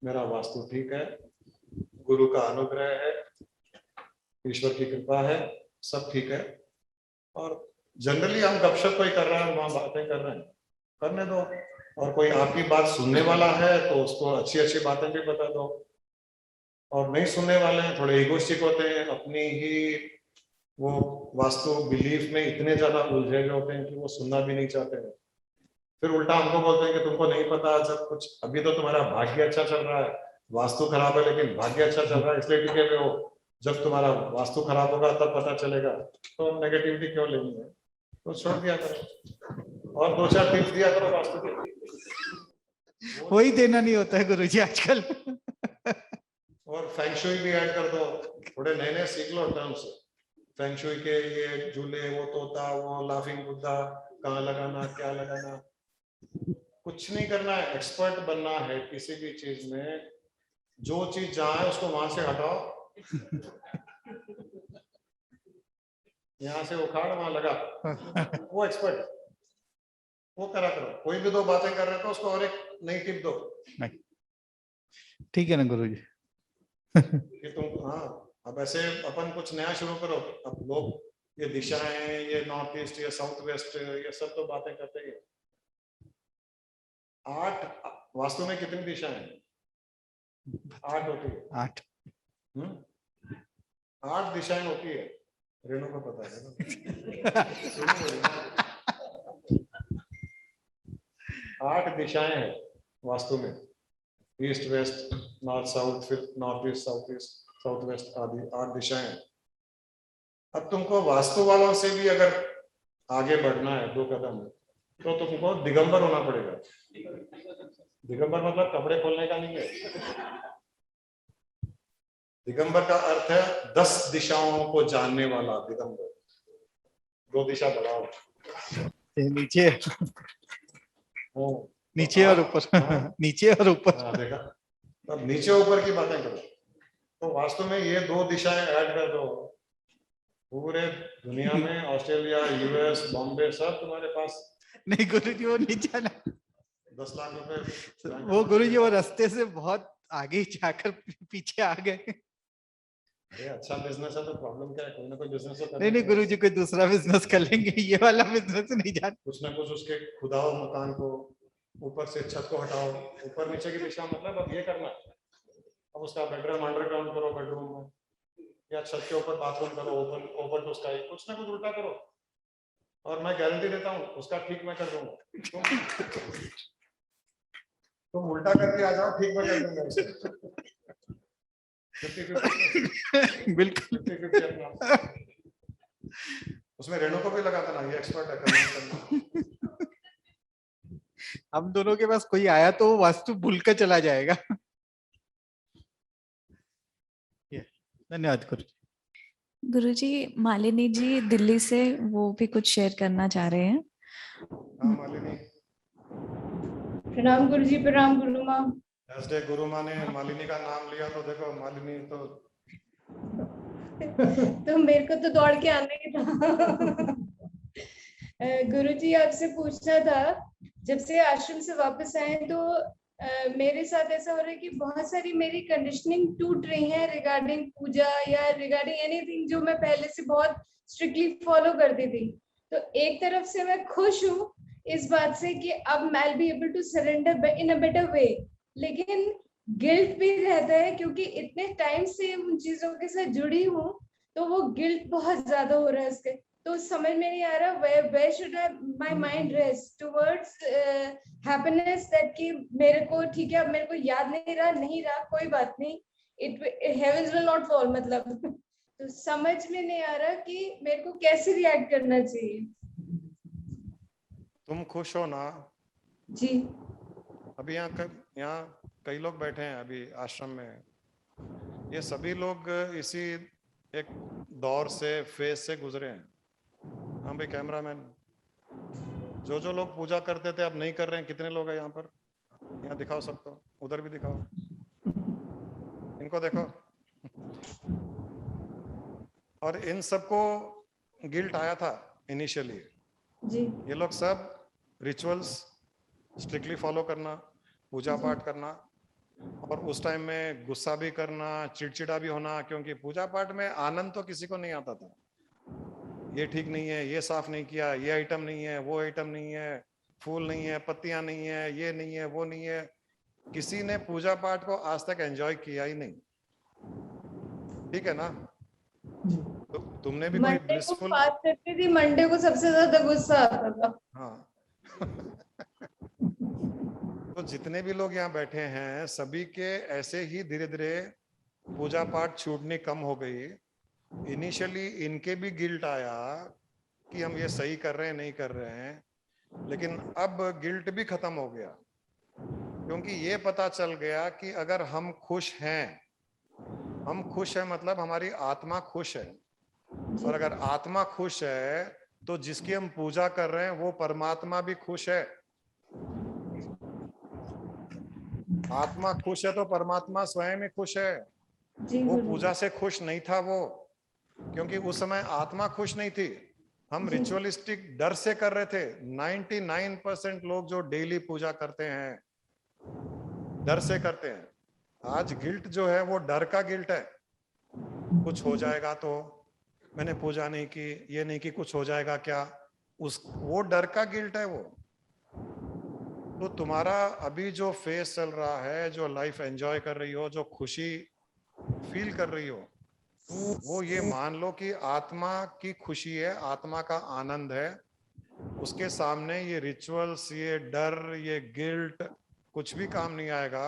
S1: मेरा वास्तु ठीक है, गुरु का अनुग्रह है, ईश्वर की कृपा है, सब ठीक है। और जनरली हम गपशप कोई कर रहे हैं, वहां बातें कर रहे हैं, करने दो। और कोई आपकी बात सुनने वाला है तो उसको अच्छी अच्छी बातें भी बता दो। और नहीं सुनने वाले हैं, थोड़े इगोइस्टिक होते हैं, अपनी ही वो वास्तु बिलीफ में इतने ज्यादा उलझे हुए होते हैं कि वो सुनना भी नहीं चाहते हैं। फिर उल्टा हमको बोलते हैं कि तुमको नहीं पता, जब कुछ अभी तो तुम्हारा भाग्य अच्छा चल रहा है, वास्तु खराब है लेकिन भाग्य अच्छा चल रहा है इसलिए टिके हुए हो, जब तुम्हारा वास्तु खराब होगा तब पता चलेगा। तो नेगेटिविटी क्यों लेनी है, तो छोड़ दिया करो और 2-4 टिप्स दिया करो वास्तु के।
S10: वही देना नहीं होता है गुरुजी आजकल।
S1: और फेंगशुई भी ऐड कर दो, थोड़े नए नए सीख लो टर्म्स। फेंगशुई के ये झूले, वो तोता, वो लाफिंग बुद्धा, कहाँ लगाना, क्या लगाना, कुछ नहीं करना है। एक्सपर्ट बनना है किसी भी चीज में। जो चीज जहाँ है उसको वहां से हटाओ, यहाँ से उखाड़ वहां लगा, वो एक्सपर्ट, वो करा करो। कोई भी 2 बातें कर रहे हो तो उसको और एक नई टिप दो।
S10: ठीक है ना गुरुजी।
S1: कि तुम, हाँ अब ऐसे अपन कुछ नया शुरू करो। अब लोग ये दिशाएं, ये नॉर्थ ईस्ट, ये साउथ वेस्ट, ये सब तो बातें करते ही। 8 वास्तु में कितनी दिशाएं हैं? 8 होती है।
S10: 8
S1: 8 दिशाएं होती है, रेणु को पता है। 8 दिशाएं हैं वास्तु में, ईस्ट वेस्ट नॉर्थ साउथ, फिर north east south east south west आदि 8 दिशाएं। अब तुमको वास्तु वालों से भी अगर आगे बढ़ना है 2 कदम, तो तुमको दिगंबर होना पड़ेगा। दिगंबर मतलब कपड़े खोलने का नहीं है। दिगंबर का अर्थ है 10 दिशाओं को जानने वाला दिगंबर। 2 दिशा बढ़ाओ,
S10: नीचे नीचे और ऊपर, नीचे और ऊपर।
S1: देखा, अब नीचे ऊपर की बातें करो। तो वास्तव में ये 2 दिशाएं ऐड कर दो, पूरे दुनिया में ऑस्ट्रेलिया, यूएस, बॉम्बे सब तुम्हारे पास।
S10: नहीं गुरुजी वो नहीं जाना,
S1: 10 लाख रुपए
S10: वो गुरुजी वो रास्ते से बहुत आगे जाकर पीछे आ गए।
S1: अरे अच्छा बिजनेस है तो प्रॉब्लम क्या है, कोई ना कोई बिजनेस तो
S10: नहीं गुरुजी कोई दूसरा बिजनेस कर लेंगे, ये वाला बिजनेस नहीं जाना।
S1: कुछ ना कुछ उसके खुदाओ मकान को, ऊपर से छत को हटाओ, ऊपर नीचे की दिशा मतलब अब ये करना। अब उसका बेडरूम अंडरग्राउंड करो बेडरूम में, या छत के ऊपर बाथरूम करो, ओपन टू स्काई, कुछ ना कुछ उल्टा करो, और मैं गारंटी देता हूँ उसका ठीक मैं कर दूंगा। तुम उल्टा करके आ जाओ, ठीक मैं कर दूंगा उसे। 50-50
S10: बिल्कुल
S1: 50-50 अपना। उसमें रेणु को भी लगा था ना, ये एक्सपर्ट है करना।
S10: हम दोनों के पास कोई आया तो वो वास्तु भूल कर चला जाएगा। धन्यवाद गुरु।
S6: गुरुजी, मालिनी जी दिल्ली से, वो भी कुछ शेयर करना चाह रहे हैं।
S1: हाँ मालिनी।
S11: प्रणाम गुरुजी, प्रणाम गुरु माँ।
S1: ऐसे गुरु माँ ने मालिनी का नाम लिया तो देखो मालिनी तो
S11: तो मेरे को तो दौड़ के आना ही था। गुरुजी आपसे पूछना था, जब से आश्रम से वापस आए तो मेरे साथ ऐसा हो रहा है कि बहुत सारी मेरी कंडीशनिंग टूट रही है रिगार्डिंग पूजा या रिगार्डिंग एनीथिंग जो मैं पहले से बहुत स्ट्रिक्टली फॉलो करती थी। तो एक तरफ से मैं खुश हूँ इस बात से कि अब I will be able to surrender in a better way, लेकिन गिल्ट भी रहता है क्योंकि इतने टाइम से उन चीजों के साथ जुड़ी हूँ, तो वो गिल्ट बहुत ज्यादा हो रहा है उसके। तो समझ में नहीं आ रहा where should my mind rest towards happiness, that कि मेरे को ठीक है, अब मेरे को याद नहीं रहा कोई बात नहीं, heavens will not fall मतलब। तो समझ में नहीं आ रहा कि मेरे को कैसे रिएक्ट करना चाहिए।
S1: तुम खुश हो ना
S11: जी।
S1: अभी यहाँ कई लोग बैठे हैं अभी आश्रम में, ये सभी लोग इसी एक दौर से फेज से गुजरे हैं। हाँ भाई कैमरामैन, जो लोग पूजा करते थे अब नहीं कर रहे हैं, कितने लोग हैं यहाँ पर? यहाँ दिखाओ सबको, उधर भी दिखाओ, इनको देखो। और इन सबको गिल्ट आया था इनिशियली।
S11: जी।
S1: ये लोग सब रिचुअल्स स्ट्रिक्टली फॉलो करना, पूजा पाठ करना, और उस टाइम में गुस्सा भी करना, चिड़चिड़ा भी होना, क्योंकि पूजा पाठ में आनंद तो किसी को नहीं आता था। ये ठीक नहीं है, ये साफ नहीं किया, ये आइटम नहीं है, वो आइटम नहीं है, फूल नहीं है, पत्तियां नहीं है, ये नहीं है, वो नहीं है। किसी ने पूजा पाठ को आज तक एंजॉय किया ही नहीं, ठीक है ना? तो तुमने भी कोई
S11: मंडे को
S1: ब्लिसफुल
S11: फास्ट करती थी, मंडे को सबसे ज्यादा गुस्सा आता था।
S1: हाँ। तो जितने भी लोग यहाँ बैठे हैं सभी के ऐसे ही धीरे धीरे पूजा पाठ छूटनी कम हो गई। इनिशियली इनके भी गिल्ट आया कि हम ये सही कर रहे हैं नहीं कर रहे हैं, लेकिन अब गिल्ट भी खत्म हो गया, क्योंकि ये पता चल गया कि अगर हम खुश हैं मतलब हमारी आत्मा खुश है, और अगर आत्मा खुश है तो जिसकी हम पूजा कर रहे हैं वो परमात्मा भी खुश है। आत्मा खुश है तो परमात्मा स्वयं ही खुश है। वो पूजा से खुश नहीं था वो, क्योंकि उस समय आत्मा खुश नहीं थी, हम रिचुअलिस्टिक डर से कर रहे थे। 99% लोग जो डेली पूजा करते हैं डर से करते हैं। आज गिल्ट जो है वो डर का गिल्ट है, कुछ हो जाएगा तो, मैंने पूजा नहीं की, ये नहीं की, कुछ हो जाएगा क्या, वो डर का गिल्ट है वो। तो तुम्हारा अभी जो फेस चल रहा है, जो लाइफ एंजॉय कर रही हो, जो खुशी फील कर रही हो, वो ये मान लो कि आत्मा की खुशी है, आत्मा का आनंद है। उसके सामने ये रिचुअल्स, ये डर, ये गिल्ट कुछ भी काम नहीं आएगा।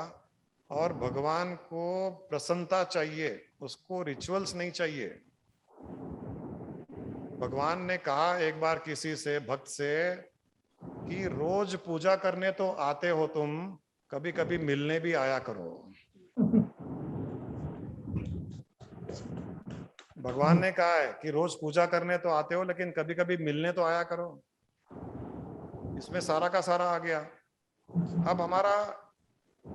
S1: और भगवान को प्रसन्नता चाहिए, उसको रिचुअल्स नहीं चाहिए। भगवान ने कहा एक बार किसी से, भक्त से, कि रोज पूजा करने तो आते हो तुम, कभी कभी मिलने भी आया करो। भगवान ने कहा है कि रोज पूजा करने तो आते हो, लेकिन कभी कभी मिलने तो आया करो। इसमें सारा का सारा आ गया। अब हमारा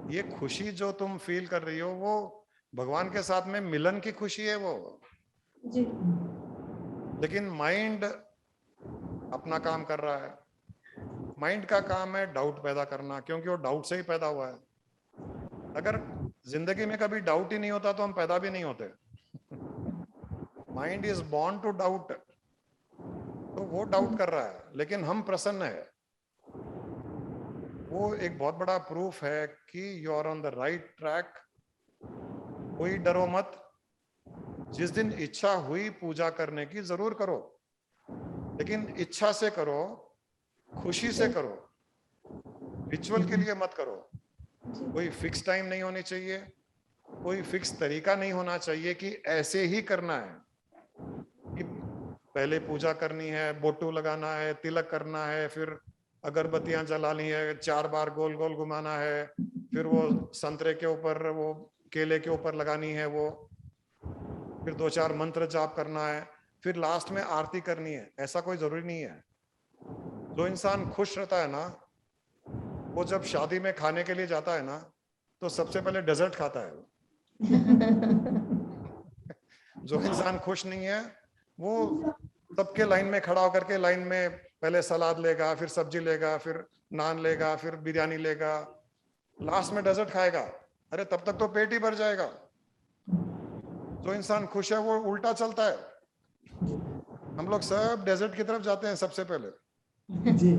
S1: ये खुशी जो तुम फील कर रही हो, वो भगवान के साथ में मिलन की खुशी है वो
S11: जी।
S1: लेकिन माइंड अपना काम कर रहा है। माइंड का काम है डाउट पैदा करना, क्योंकि वो डाउट से ही पैदा हुआ है। अगर जिंदगी में कभी डाउट ही नहीं होता तो हम पैदा भी नहीं होते। Mind is born to doubt, तो वो डाउट कर रहा है, लेकिन हम प्रसन्न है। वो एक बहुत बड़ा प्रूफ है कि you are on the right track. कोई डरो मत, जिस दिन इच्छा हुई पूजा करने की जरूर करो, लेकिन इच्छा से करो, खुशी से करो, रिचुअल के लिए मत करो। कोई फिक्स टाइम नहीं होनी चाहिए, कोई फिक्स तरीका नहीं होना चाहिए कि ऐसे ही करना है, कि पहले पूजा करनी है, बोटू लगाना है, तिलक करना है, फिर अगरबत्तियां जलानी है, 4 बार गोल गोल घुमाना है, फिर वो संतरे के ऊपर, वो केले के ऊपर लगानी है, वो फिर 2-4 मंत्र जाप करना है, फिर लास्ट में आरती करनी है। ऐसा कोई जरूरी नहीं है। जो इंसान खुश रहता है ना, वो जब शादी में खाने के लिए जाता है ना, तो सबसे पहले डेजर्ट खाता है। जो इंसान खुश नहीं है, वो सबके लाइन में खड़ा होकर के लाइन में पहले सलाद लेगा, फिर सब्जी लेगा, फिर नान लेगा, फिर बिरयानी लेगा, लास्ट में डेजर्ट खाएगा। अरे तब तक तो पेट ही भर जाएगा। जो इंसान खुश है वो उल्टा चलता है। हम लोग सब डेजर्ट की तरफ जाते हैं सबसे पहले जी।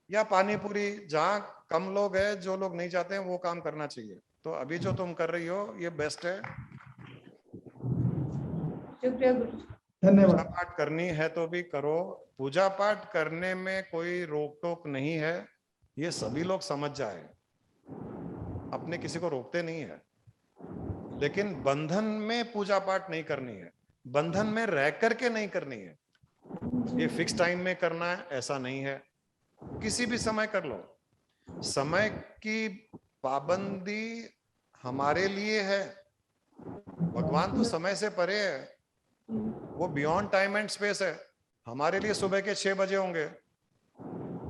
S1: या पानी पूरी, जहाँ कम लोग हैं, जो लोग नहीं जाते हैं वो काम करना चाहिए। तो अभी जो तुम कर रही हो ये बेस्ट है।
S11: शुक्रिया गुरु।
S1: पूजा पाठ करनी है तो भी करो, पूजा पाठ करने में कोई रोक टोक नहीं है, ये सभी लोग समझ जाए। अपने किसी को रोकते नहीं है, लेकिन बंधन में पूजा पाठ नहीं करनी है, बंधन में रह करके नहीं करनी है। ये फिक्स टाइम में करना है ऐसा नहीं है, किसी भी समय कर लो। समय की पाबंदी हमारे लिए है, भगवान तो समय से परे है, वो बियॉन्ड टाइम एंड स्पेस है। हमारे लिए सुबह के 6 बजे होंगे,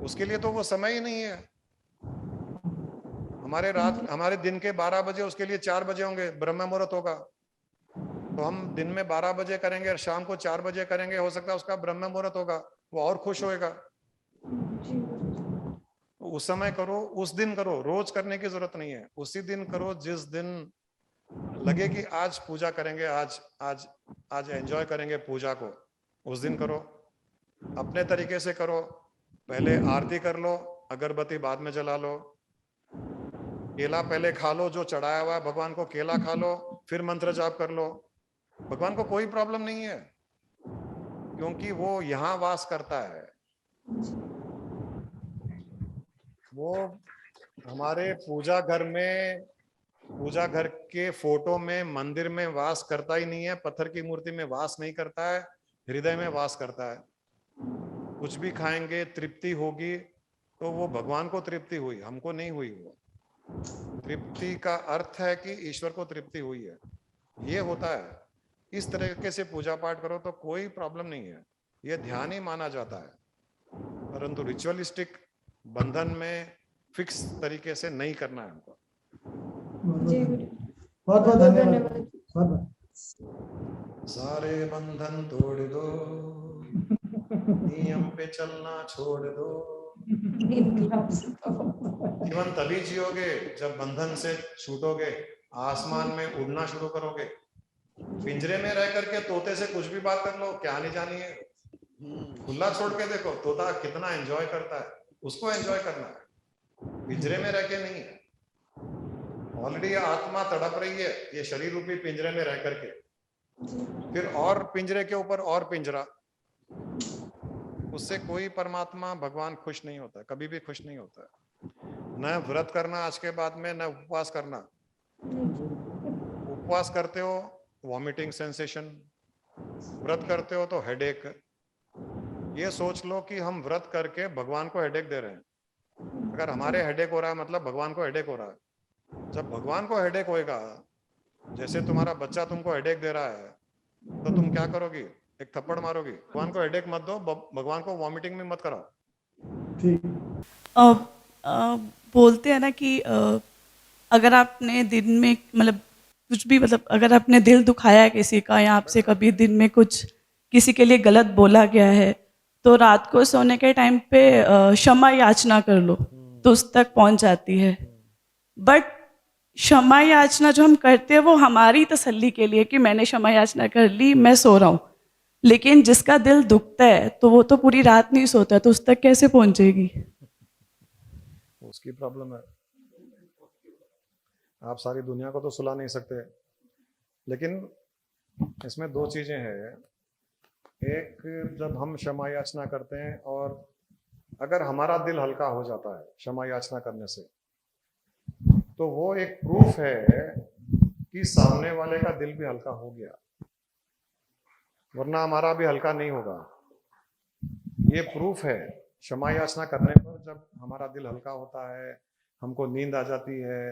S1: उसके लिए तो वो समय ही नहीं है। हमारे दिन के 12 बजे, उसके लिए 4 बजे होंगे, ब्रह्म मुहूर्त होगा। तो हम दिन में 12 बजे करेंगे और शाम को 4 बजे करेंगे, हो सकता है उसका ब्रह्म मुहूर्त होगा, वो और खुश होएगा। उस समय करो, उस दिन करो, रोज करने की जरूरत नहीं है। उसी दिन करो जिस दिन लगे कि आज पूजा करेंगे, आज आज आज एंजॉय करेंगे पूजा को, उस दिन करो। अपने तरीके से करो, पहले आरती कर लो, अगरबत्ती बाद में जला लो, केला पहले खा लो, जो चढ़ाया हुआ है भगवान को केला खा लो, फिर मंत्र जाप कर लो। भगवान को कोई प्रॉब्लम नहीं है, क्योंकि वो यहाँ वास करता है। वो हमारे पूजा घर में, पूजा घर के फोटो में, मंदिर में वास करता ही नहीं है, पत्थर की मूर्ति में वास नहीं करता है, हृदय में वास करता है। कुछ भी खाएंगे तृप्ति होगी, तो वो भगवान को तृप्ति हुई, हमको नहीं हुई। वो तृप्ति का अर्थ है कि ईश्वर को तृप्ति हुई है, ये होता है। इस तरीके से पूजा पाठ करो तो कोई प्रॉब्लम नहीं है, ये ध्यान ही माना जाता है। परंतु रिचुअलिस्टिक बंधन में फिक्स तरीके से नहीं करना है हमको।
S11: बहुत बहुत धन्यवाद।
S1: सारे बंधन तोड़ दो, नियम पे चलना छोड़ दो। जीवन तभी जियोगे जब बंधन से छूटोगे, आसमान में उड़ना शुरू करोगे। पिंजरे में रह करके तोते से कुछ भी बात कर लो, क्या नहीं जानी है। खुला छोड़ के देखो तोता कितना एंजॉय करता है, उसको एंजॉय करना है, पिंजरे में रह के नहीं। ऑलरेडी आत्मा तड़प रही है ये शरीर रूपी पिंजरे में रह करके, फिर और पिंजरे के ऊपर और पिंजरा। उससे कोई परमात्मा भगवान खुश नहीं होता, कभी भी खुश नहीं होता। न व्रत करना आज के बाद में, न उपवास करना। उपवास करते हो वॉमिटिंग सेंसेशन, व्रत करते हो तो हेडेक। ये सोच लो कि हम व्रत करके भगवान को हेडेक दे रहे हैं। अगर हमारे हेडेक हो रहा है मतलब भगवान को हेडेक हो रहा है। जब भगवान को हेडेक होएगा, जैसे तुम्हारा बच्चा तुमको हेडेक दे रहा है, तो तुम क्या करोगी? एक थप्पड़ मारोगी। भगवान को हेडेक मत दो, भगवान को वॉमिटिंग में मत कराओ।
S12: ठीक। बोलते हैं ना कि अगर आपने दिन में मतलब कुछ भी, मतलब अगर आपने दिल दुखाया है किसी का, या आपसे कभी दिन में कुछ किसी के लिए गलत बोला गया है, तो रात को सोने के टाइम पे क्षमा याचना कर लो तो उस तक पहुंच जाती है। बट क्षमा याचना जो हम करते हैं वो हमारी तसल्ली के लिए कि मैंने क्षमा याचना कर ली, मैं सो रहा हूँ। लेकिन जिसका दिल दुखता है तो वो तो पूरी रात नहीं सोता, तो उस तक कैसे पहुंचेगी?
S1: उसकी प्रॉब्लम है। आप सारी दुनिया को तो सुला नहीं सकते, लेकिन इसमें दो चीजें हैं। एक, जब हम क्षमा याचना करते हैं और अगर हमारा दिल हल्का हो जाता है क्षमा याचना करने से, तो वो एक प्रूफ है कि सामने वाले का दिल भी हल्का हो गया, वरना हमारा भी हल्का नहीं होगा। ये प्रूफ है क्षमा याचना करने पर। जब हमारा दिल हल्का होता है, हमको नींद आ जाती है,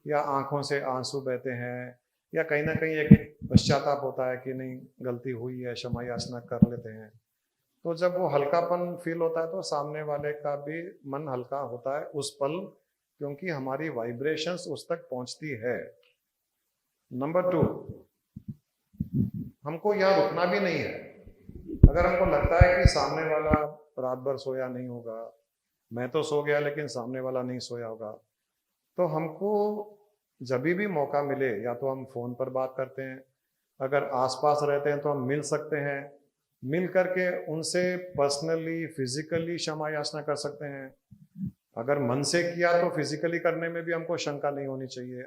S1: या आंखों से आंसू बहते हैं, या कहीं ना कहीं एक पश्चाताप होता है कि नहीं गलती हुई है, क्षमा याचना कर लेते हैं, तो जब वो हल्कापन फील होता है तो सामने वाले का भी मन हल्का होता है उस पल, क्योंकि हमारी वाइब्रेशंस उस तक पहुंचती है। नंबर 2, हमको यहाँ रुकना भी नहीं है। अगर हमको लगता है कि सामने वाला रात भर सोया नहीं होगा, मैं तो सो गया लेकिन सामने वाला नहीं सोया होगा, तो हमको जब भी मौका मिले, या तो हम फोन पर बात करते हैं, अगर आसपास रहते हैं तो हम मिल सकते हैं, मिल करके उनसे पर्सनली फिजिकली क्षमा याचना कर सकते हैं। अगर मन से किया तो फिजिकली करने में भी हमको शंका नहीं होनी चाहिए।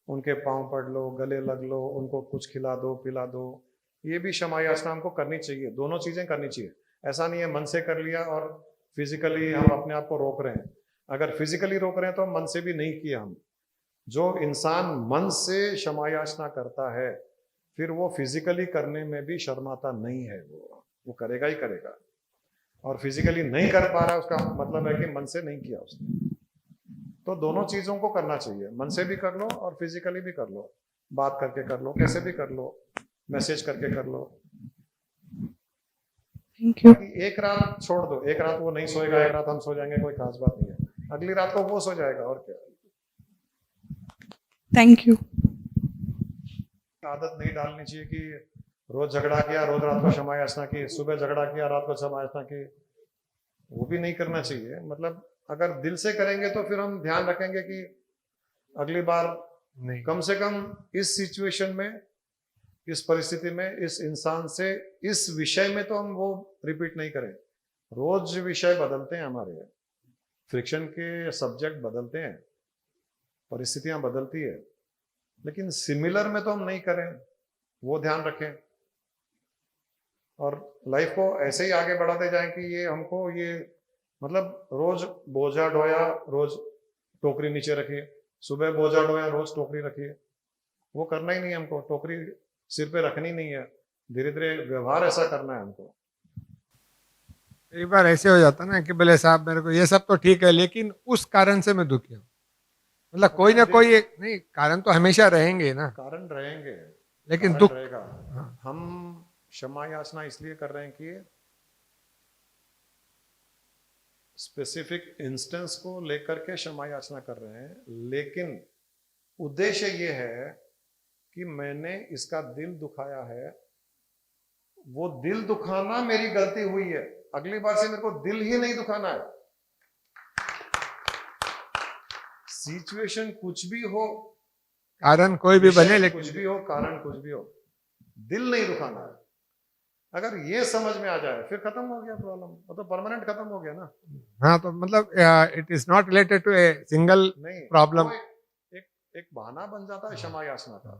S1: उनके पांव पड़ लो, गले लग लो, उनको कुछ खिला दो, पिला दो, ये भी क्षमा याचना हमको करनी चाहिए। दोनों चीजें करनी चाहिए। ऐसा नहीं है मन से कर लिया और फिजिकली हम अपने आप को रोक रहे हैं। अगर फिजिकली रोक रहे हैं तो मन से भी नहीं किया हम। जो इंसान मन से क्षमा याचना करता है, फिर वो फिजिकली करने में भी शर्माता नहीं है, वो करेगा ही करेगा। और फिजिकली नहीं कर पा रहा है, उसका मतलब है कि मन से नहीं किया उसने। तो दोनों चीजों को करना चाहिए, मन से भी कर लो और फिजिकली भी कर लो, बात करके कर लो, कैसे भी कर लो, मैसेज करके कर लो।
S12: Thank you.
S1: एक रात छोड़ दो, एक रात वो नहीं सोएगा, एक रात हम सो जाएंगे, कोई खास बात नहीं है। अगली रात को वो सो जाएगा, और क्या।
S12: Thank you.
S1: आदत नहीं डालनी चाहिए कि रोज झगड़ा किया, रोज रात को क्षमा याचना की, सुबह झगड़ा किया, रात को क्षमा याचना की। वो भी नहीं करना चाहिए। मतलब अगर दिल से करेंगे तो फिर हम ध्यान रखेंगे कि अगली बार नहीं, कम से कम इस सिचुएशन में, इस परिस्थिति में, इस इंसान से, इस विषय में तो हम वो रिपीट नहीं करें। रोज विषय बदलते हैं हमारे, फ्रिक्शन के सब्जेक्ट बदलते हैं, परिस्थितियां बदलती है, लेकिन सिमिलर में तो हम नहीं करें, वो ध्यान रखें। और लाइफ को ऐसे ही आगे बढ़ाते जाएं कि ये हमको ये मतलब रोज बोझा ढोया, रोज टोकरी नीचे रखिए, सुबह बोझा ढोया, रोज टोकरी रखिए। वो करना ही नहीं हमको, टोकरी सिर पे रखनी नहीं है। धीरे धीरे व्यवहार ऐसा करना है हमको।
S2: एक बार ऐसे हो जाता ना कि बोले साहब मेरे को ये सब तो ठीक है, लेकिन उस कारण से मैं दुखी हूँ। मतलब कोई ना कोई एक नहीं, कारण तो हमेशा रहेंगे ना,
S1: कारण रहेंगे,
S2: लेकिन
S1: कारण
S2: दुख
S1: रहेगा।
S2: हाँ।
S1: हम क्षमा याचना इसलिए कर रहे हैं कि स्पेसिफिक इंस्टेंस को लेकर के क्षमा याचना कर रहे हैं, लेकिन उद्देश्य ये है कि मैंने इसका दिल दुखाया है, वो दिल दुखाना मेरी गलती हुई है, अगली बार से मेरे को दिल ही नहीं दुखाना है। सिचुएशन कुछ भी हो,
S2: कारण कोई भी बने, लेकिन
S1: कुछ भी हो, कारण कुछ भी हो, दिल नहीं दुखाना है। अगर ये समझ में आ जाए फिर खत्म हो गया प्रॉब्लम, वो तो परमानेंट खत्म हो गया ना।
S2: हाँ, तो मतलब it is not related to a single
S1: नहीं,
S2: प्रॉब्लम।
S1: वो एक बहाना बन जाता है क्षमा याचना का,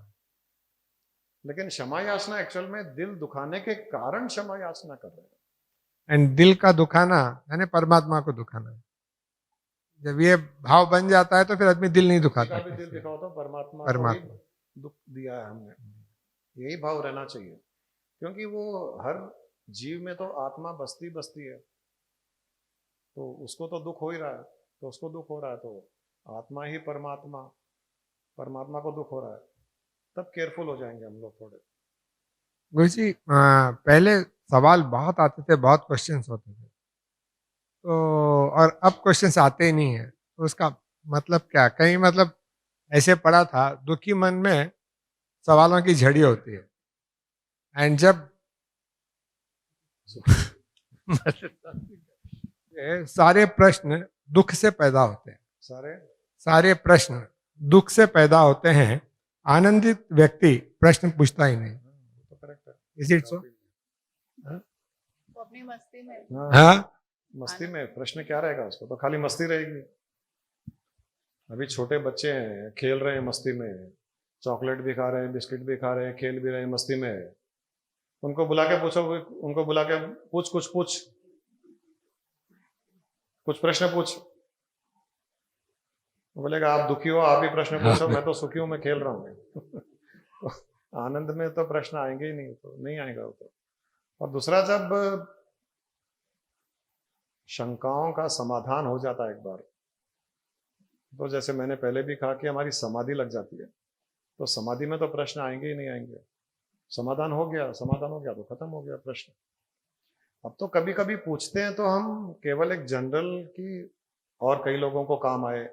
S1: लेकिन क्षमा याचना एक्चुअल में दिल दुखाने के कारण क्षमा याचना कर रहे हैं।
S2: एंड दिल का दुखाना यानी परमात्मा को दुखाना है। जब ये भाव बन जाता है तो फिर आदमी दिल नहीं दुखाता।
S1: भी दिल दिखाओ तो परमात्मा
S2: परमात्मा।
S1: को ही दुख दिया है हमने, यही भाव रहना चाहिए। क्योंकि वो हर जीव में तो आत्मा बसती बसती है, तो उसको तो दुख हो ही रहा है, तो उसको दुख हो रहा है, तो आत्मा ही परमात्मा, परमात्मा को दुख हो रहा है, तब केयरफुल हो जाएंगे हम लोग थोड़े।
S2: गुरु जी पहले सवाल बहुत आते थे, बहुत क्वेश्चंस होते थे, तो और अब क्वेश्चंस आते ही नहीं है, तो उसका मतलब क्या? कहीं मतलब ऐसे पढ़ा था, दुखी मन में सवालों की झड़ी होती है, एंड जब सारे प्रश्न दुख से पैदा होते हैं, सारे प्रश्न दुख से पैदा होते हैं। आनंदित व्यक्ति प्रश्न पूछता ही नहीं। Is it so?
S4: वो अपनी मस्ती में,
S2: हाँ,
S1: मस्ती में प्रश्न क्या रहेगा, उसको तो खाली मस्ती रहेगी। अभी छोटे बच्चे हैं, खेल रहे हैं मस्ती में, चॉकलेट भी खा रहे हैं, बिस्किट भी खा रहे हैं, खेल भी रहे हैं, मस्ती में है, उनको बुला के पूछो, उनको बुला के कुछ प्रश्न पूछ। वो बोलेगा आप दुखी हो, आप ही प्रश्न पूछो, मैं तो सुखी हूं, मैं खेल रहा हूँ। तो आनंद में तो प्रश्न आएंगे ही नहीं, तो नहीं आएगा वो तो। और दूसरा, जब शंकाओं का समाधान हो जाता है एक बार, तो जैसे मैंने पहले भी कहा कि हमारी समाधि लग जाती है, तो समाधि में तो प्रश्न आएंगे ही नहीं आएंगे। समाधान हो गया तो खत्म हो गया प्रश्न। अब तो कभी कभी पूछते हैं तो हम केवल एक जनरल की और कई लोगों को काम आए,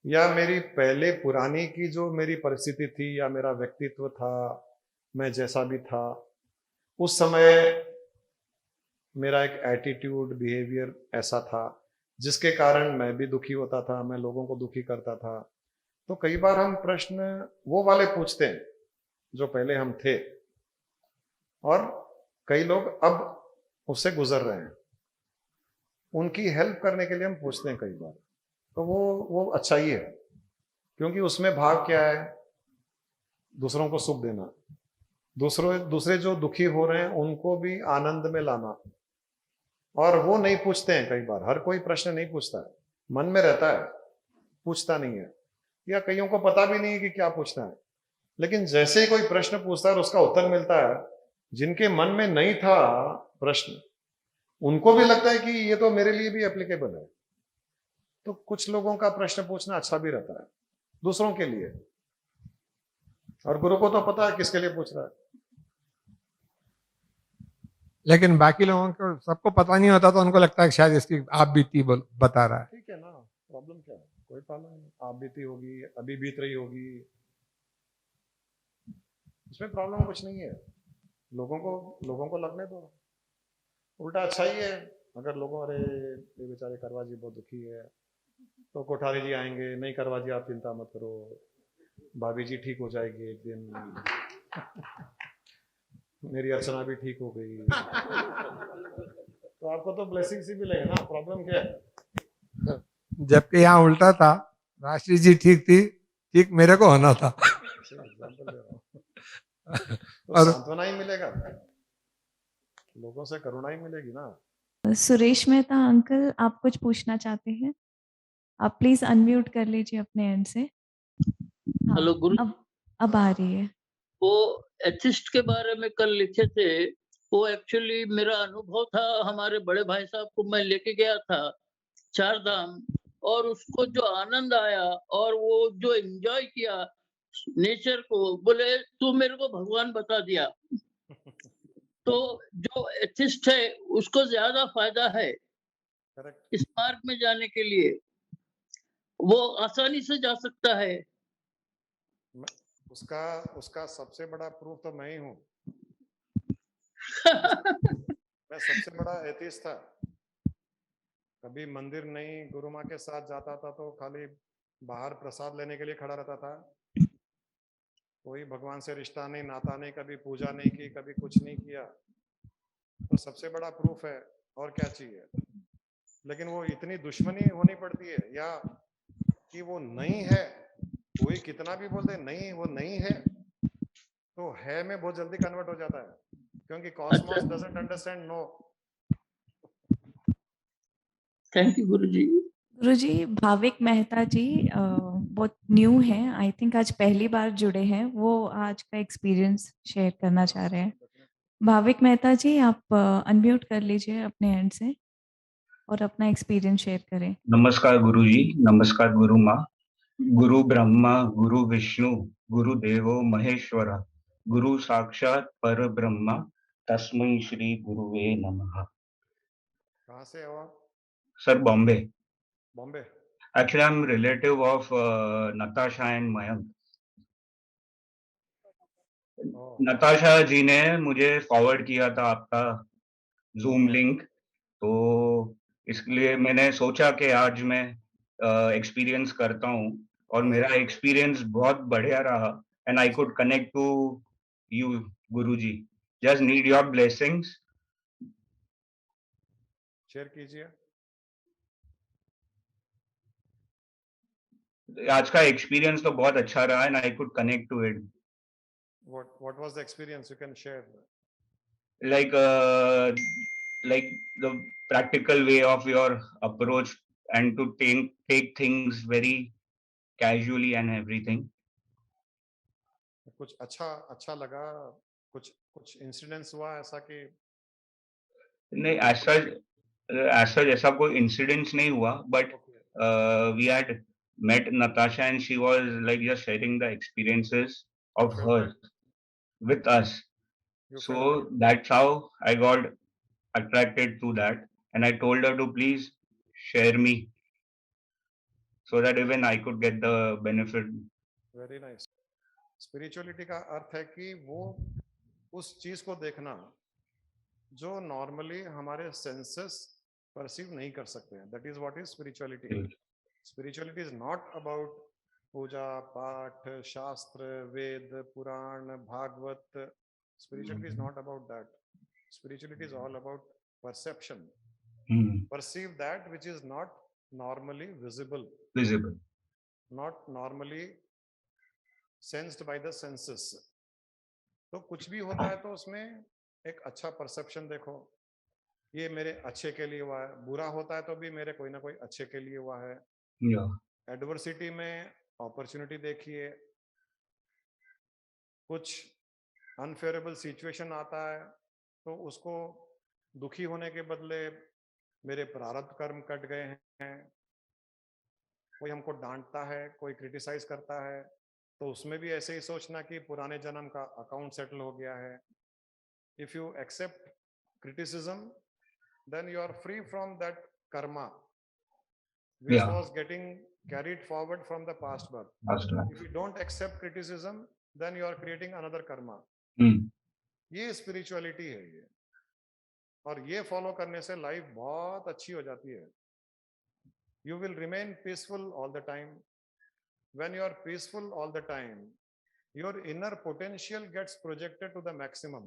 S1: या मेरी पहले पुरानी की जो मेरी परिस्थिति थी या मेरा व्यक्तित्व था, मैं जैसा भी था उस समय, मेरा एक एटीट्यूड बिहेवियर ऐसा था जिसके कारण मैं भी दुखी होता था, मैं लोगों को दुखी करता था। तो कई बार हम प्रश्न वो वाले पूछते हैं जो पहले हम थे, और कई लोग अब उससे गुजर रहे हैं, उनकी हेल्प करने के लिए हम पूछते हैं कई बार। तो वो अच्छा ही है, क्योंकि उसमें भाग क्या है, दूसरों को सुख देना, दूसरे जो दुखी हो रहे हैं उनको भी आनंद में लाना। और वो नहीं पूछते हैं कई बार, हर कोई प्रश्न नहीं पूछता है, मन में रहता है, पूछता नहीं है, या कईयों को पता भी नहीं है कि क्या पूछना है। लेकिन जैसे ही कोई प्रश्न पूछता है और उसका उत्तर मिलता है, जिनके मन में नहीं था प्रश्न, उनको भी लगता है कि ये तो मेरे लिए भी एप्लीकेबल है। तो कुछ लोगों का प्रश्न पूछना अच्छा भी रहता है दूसरों के लिए, और गुरु को तो पता है किसके लिए पूछ रहा है।
S2: लेकिन बाकी लोगों को सबको पता नहीं होता, तो उनको लगता है कि शायद इसकी आप बीती बता रहा है।
S1: ठीक है ना, प्रॉब्लम क्या है, कोई प्रॉब्लम नहीं, आप बीती होगी, अभी बीत रही होगी, इसमें प्रॉब्लम कुछ नहीं है। लोगों को लगने दो, उल्टा अच्छा ही है। अगर लोगों, अरे ये बेचारे करवा जी बहुत दुखी है, तो कोठारी जी आएंगे, नहीं करवा जी आप चिंता मत करो, भाभी जी ठीक हो जाएगी एक दिन, मेरी अर्चना भी ठीक हो गई, तो आपको तो ब्लेसिंग्स ही मिलेगा ना, प्रॉब्लम क्या है।
S2: जबकि यहाँ उल्टा था, राष्ट्रीय जी ठीक थी, ठीक मेरे को होना था।
S1: एग्जाम्पल दे रहा हूँ। तो सांत्वना ही मिलेगा, लोगों से करुणा ही मिलेगी ना।
S6: सुरेश मेहता अंकल, आप कुछ पूछना चाहते हैं? आप प्लीज अनम्यूट कर लीजिए अपने एंड से। हाँ,
S13: हेलो गुरु,
S6: अब आ रही है।
S13: वो एथिस्ट के बारे में कल लिखे थे, वो एक्चुअली मेरा अनुभव था। हमारे बड़े भाई साहब को मैं लेके गया था चार धाम, और उसको जो आनंद आया और वो जो एंजॉय किया नेचर को, बोले तू मेरे को भगवान बता दिया। तो जो एथिस्ट है उसको ज्यादा फायदा है इस मार्ग में जाने के लिए, वो आसानी से जा सकता है।
S1: उसका सबसे बड़ा प्रूफ तो मैं ही हूँ। मैं सबसे बड़ा एथिस्ट था, कभी मंदिर नहीं, गुरु माँ के साथ जाता था तो खाली बाहर प्रसाद लेने के लिए खड़ा रहता था, कोई भगवान से रिश्ता नहीं, नाता नहीं, कभी पूजा नहीं की, कभी कुछ नहीं किया। तो सबसे बड़ा प्रूफ है, और क्या चाहिए। लेकिन वो इतनी दुश्मनी होनी पड़ती है, या कि वो नहीं है, कोई कितना भी बोलते नहीं वो नहीं है, तो है में बहुत जल्दी कन्वर्ट हो जाता है, क्योंकि cosmos doesn't understand no.
S13: Thank you Guru ji.
S6: गुरुजी, भाविक मेहता जी बहुत न्यू हैं, आई थिंक आज पहली बार जुड़े हैं, वो आज का एक्सपीरियंस शेयर करना चाह रहे हैं। भाविक मेहता जी, आप अनम्यूट कर लीजिए अपने एंड से और अपना एक्सपीरियंस शेयर करें।
S14: नमस्कार गुरु जी, नमस्कार गुरु माँ। गुरु ब्रह्मा गुरु विष्णु गुरु देवो महेश्वर, गुरु साक्षात पर ब्रह्मा, तस्मै श्री गुरुवे नमः।
S1: कहाँ से हो आप?
S14: Sir, Bombay.
S1: Bombay.
S14: Actually, I'm relative of Natasha and Mayank. Natasha ji ने मुझे फॉरवर्ड किया था आपका जूम लिंक, तो इसलिए मैंने सोचा कि आज मैं एक्सपीरियंस करता हूँ, और मेरा एक्सपीरियंस बहुत बढ़िया रहा, and I could connect to you Guruji. Just need your blessings.
S1: Share कीजिए।
S14: आज का एक्सपीरियंस तो बहुत अच्छा रहा and I could connect to it
S1: What was the experience? You can share.
S14: like like the practical way of your approach and to take things very casually and everything.
S1: कुछ अच्छा लगा, कुछ इंसिडेंट्स हुआ ऐसा कि
S14: नहीं as such ऐसा कोई इंसिडेंट्स नहीं हुआ but we had met Natasha and she was like just sharing the experiences of her with us. So that's how I got attracted to that and I told her to please share me so that even I could get the benefit.
S1: Very nice. Spirituality का अर्थ है कि वो उस चीज को देखना जो normally हमारे सेंसेस परसीव नहीं कर सकते हैं. That is what is spirituality. Spirituality is not about puja path shastra Veda Purana Bhagavat. Spirituality is not about that. Spirituality is all about perception. Perceive that which is not normally visible, not normally sensed by the senses. तो कुछ भी होता है तो उसमें एक अच्छा perception देखो, ये मेरे अच्छे के लिए हुआ है. बुरा होता है तो भी मेरे कोई ना कोई अच्छे के लिए हुआ है. एडवर्सिटी में अपॉर्चुनिटी देखिए. कुछ अनफेयरेबल सिचुएशन आता है तो उसको दुखी होने के बदले मेरे प्रारब्ध कर्म कट गए हैं. कोई हमको डांटता है, कोई क्रिटिसाइज करता है तो उसमें भी ऐसे ही सोचना कि पुराने जन्म का अकाउंट सेटल हो गया है. If you accept criticism then you are free from that karma which was getting carried forward from the past birth. If you don't accept criticism then you are creating another karma. ये spirituality है ये. और ये follow करने से life बहुत अच्छी हो जाती है. You will remain peaceful all the time. When you are peaceful all the time, your inner potential gets projected to the maximum.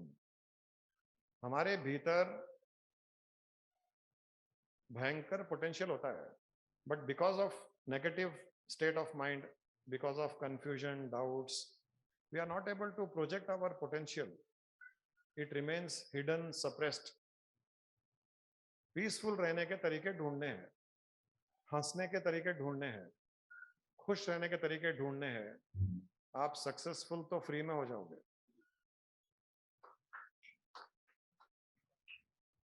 S1: हमारे भीतर भयंकर पोटेंशियल होता है, but because of negative state of mind, because of confusion, doubts, we are not able to project our potential. It remains hidden, suppressed. Peaceful रहने के तरीके ढूंढने हैं, हंसने के तरीके ढूंढने हैं, खुश रहने के तरीके ढूंढने हैं. आप सक्सेसफुल तो फ्री में हो जाओगे.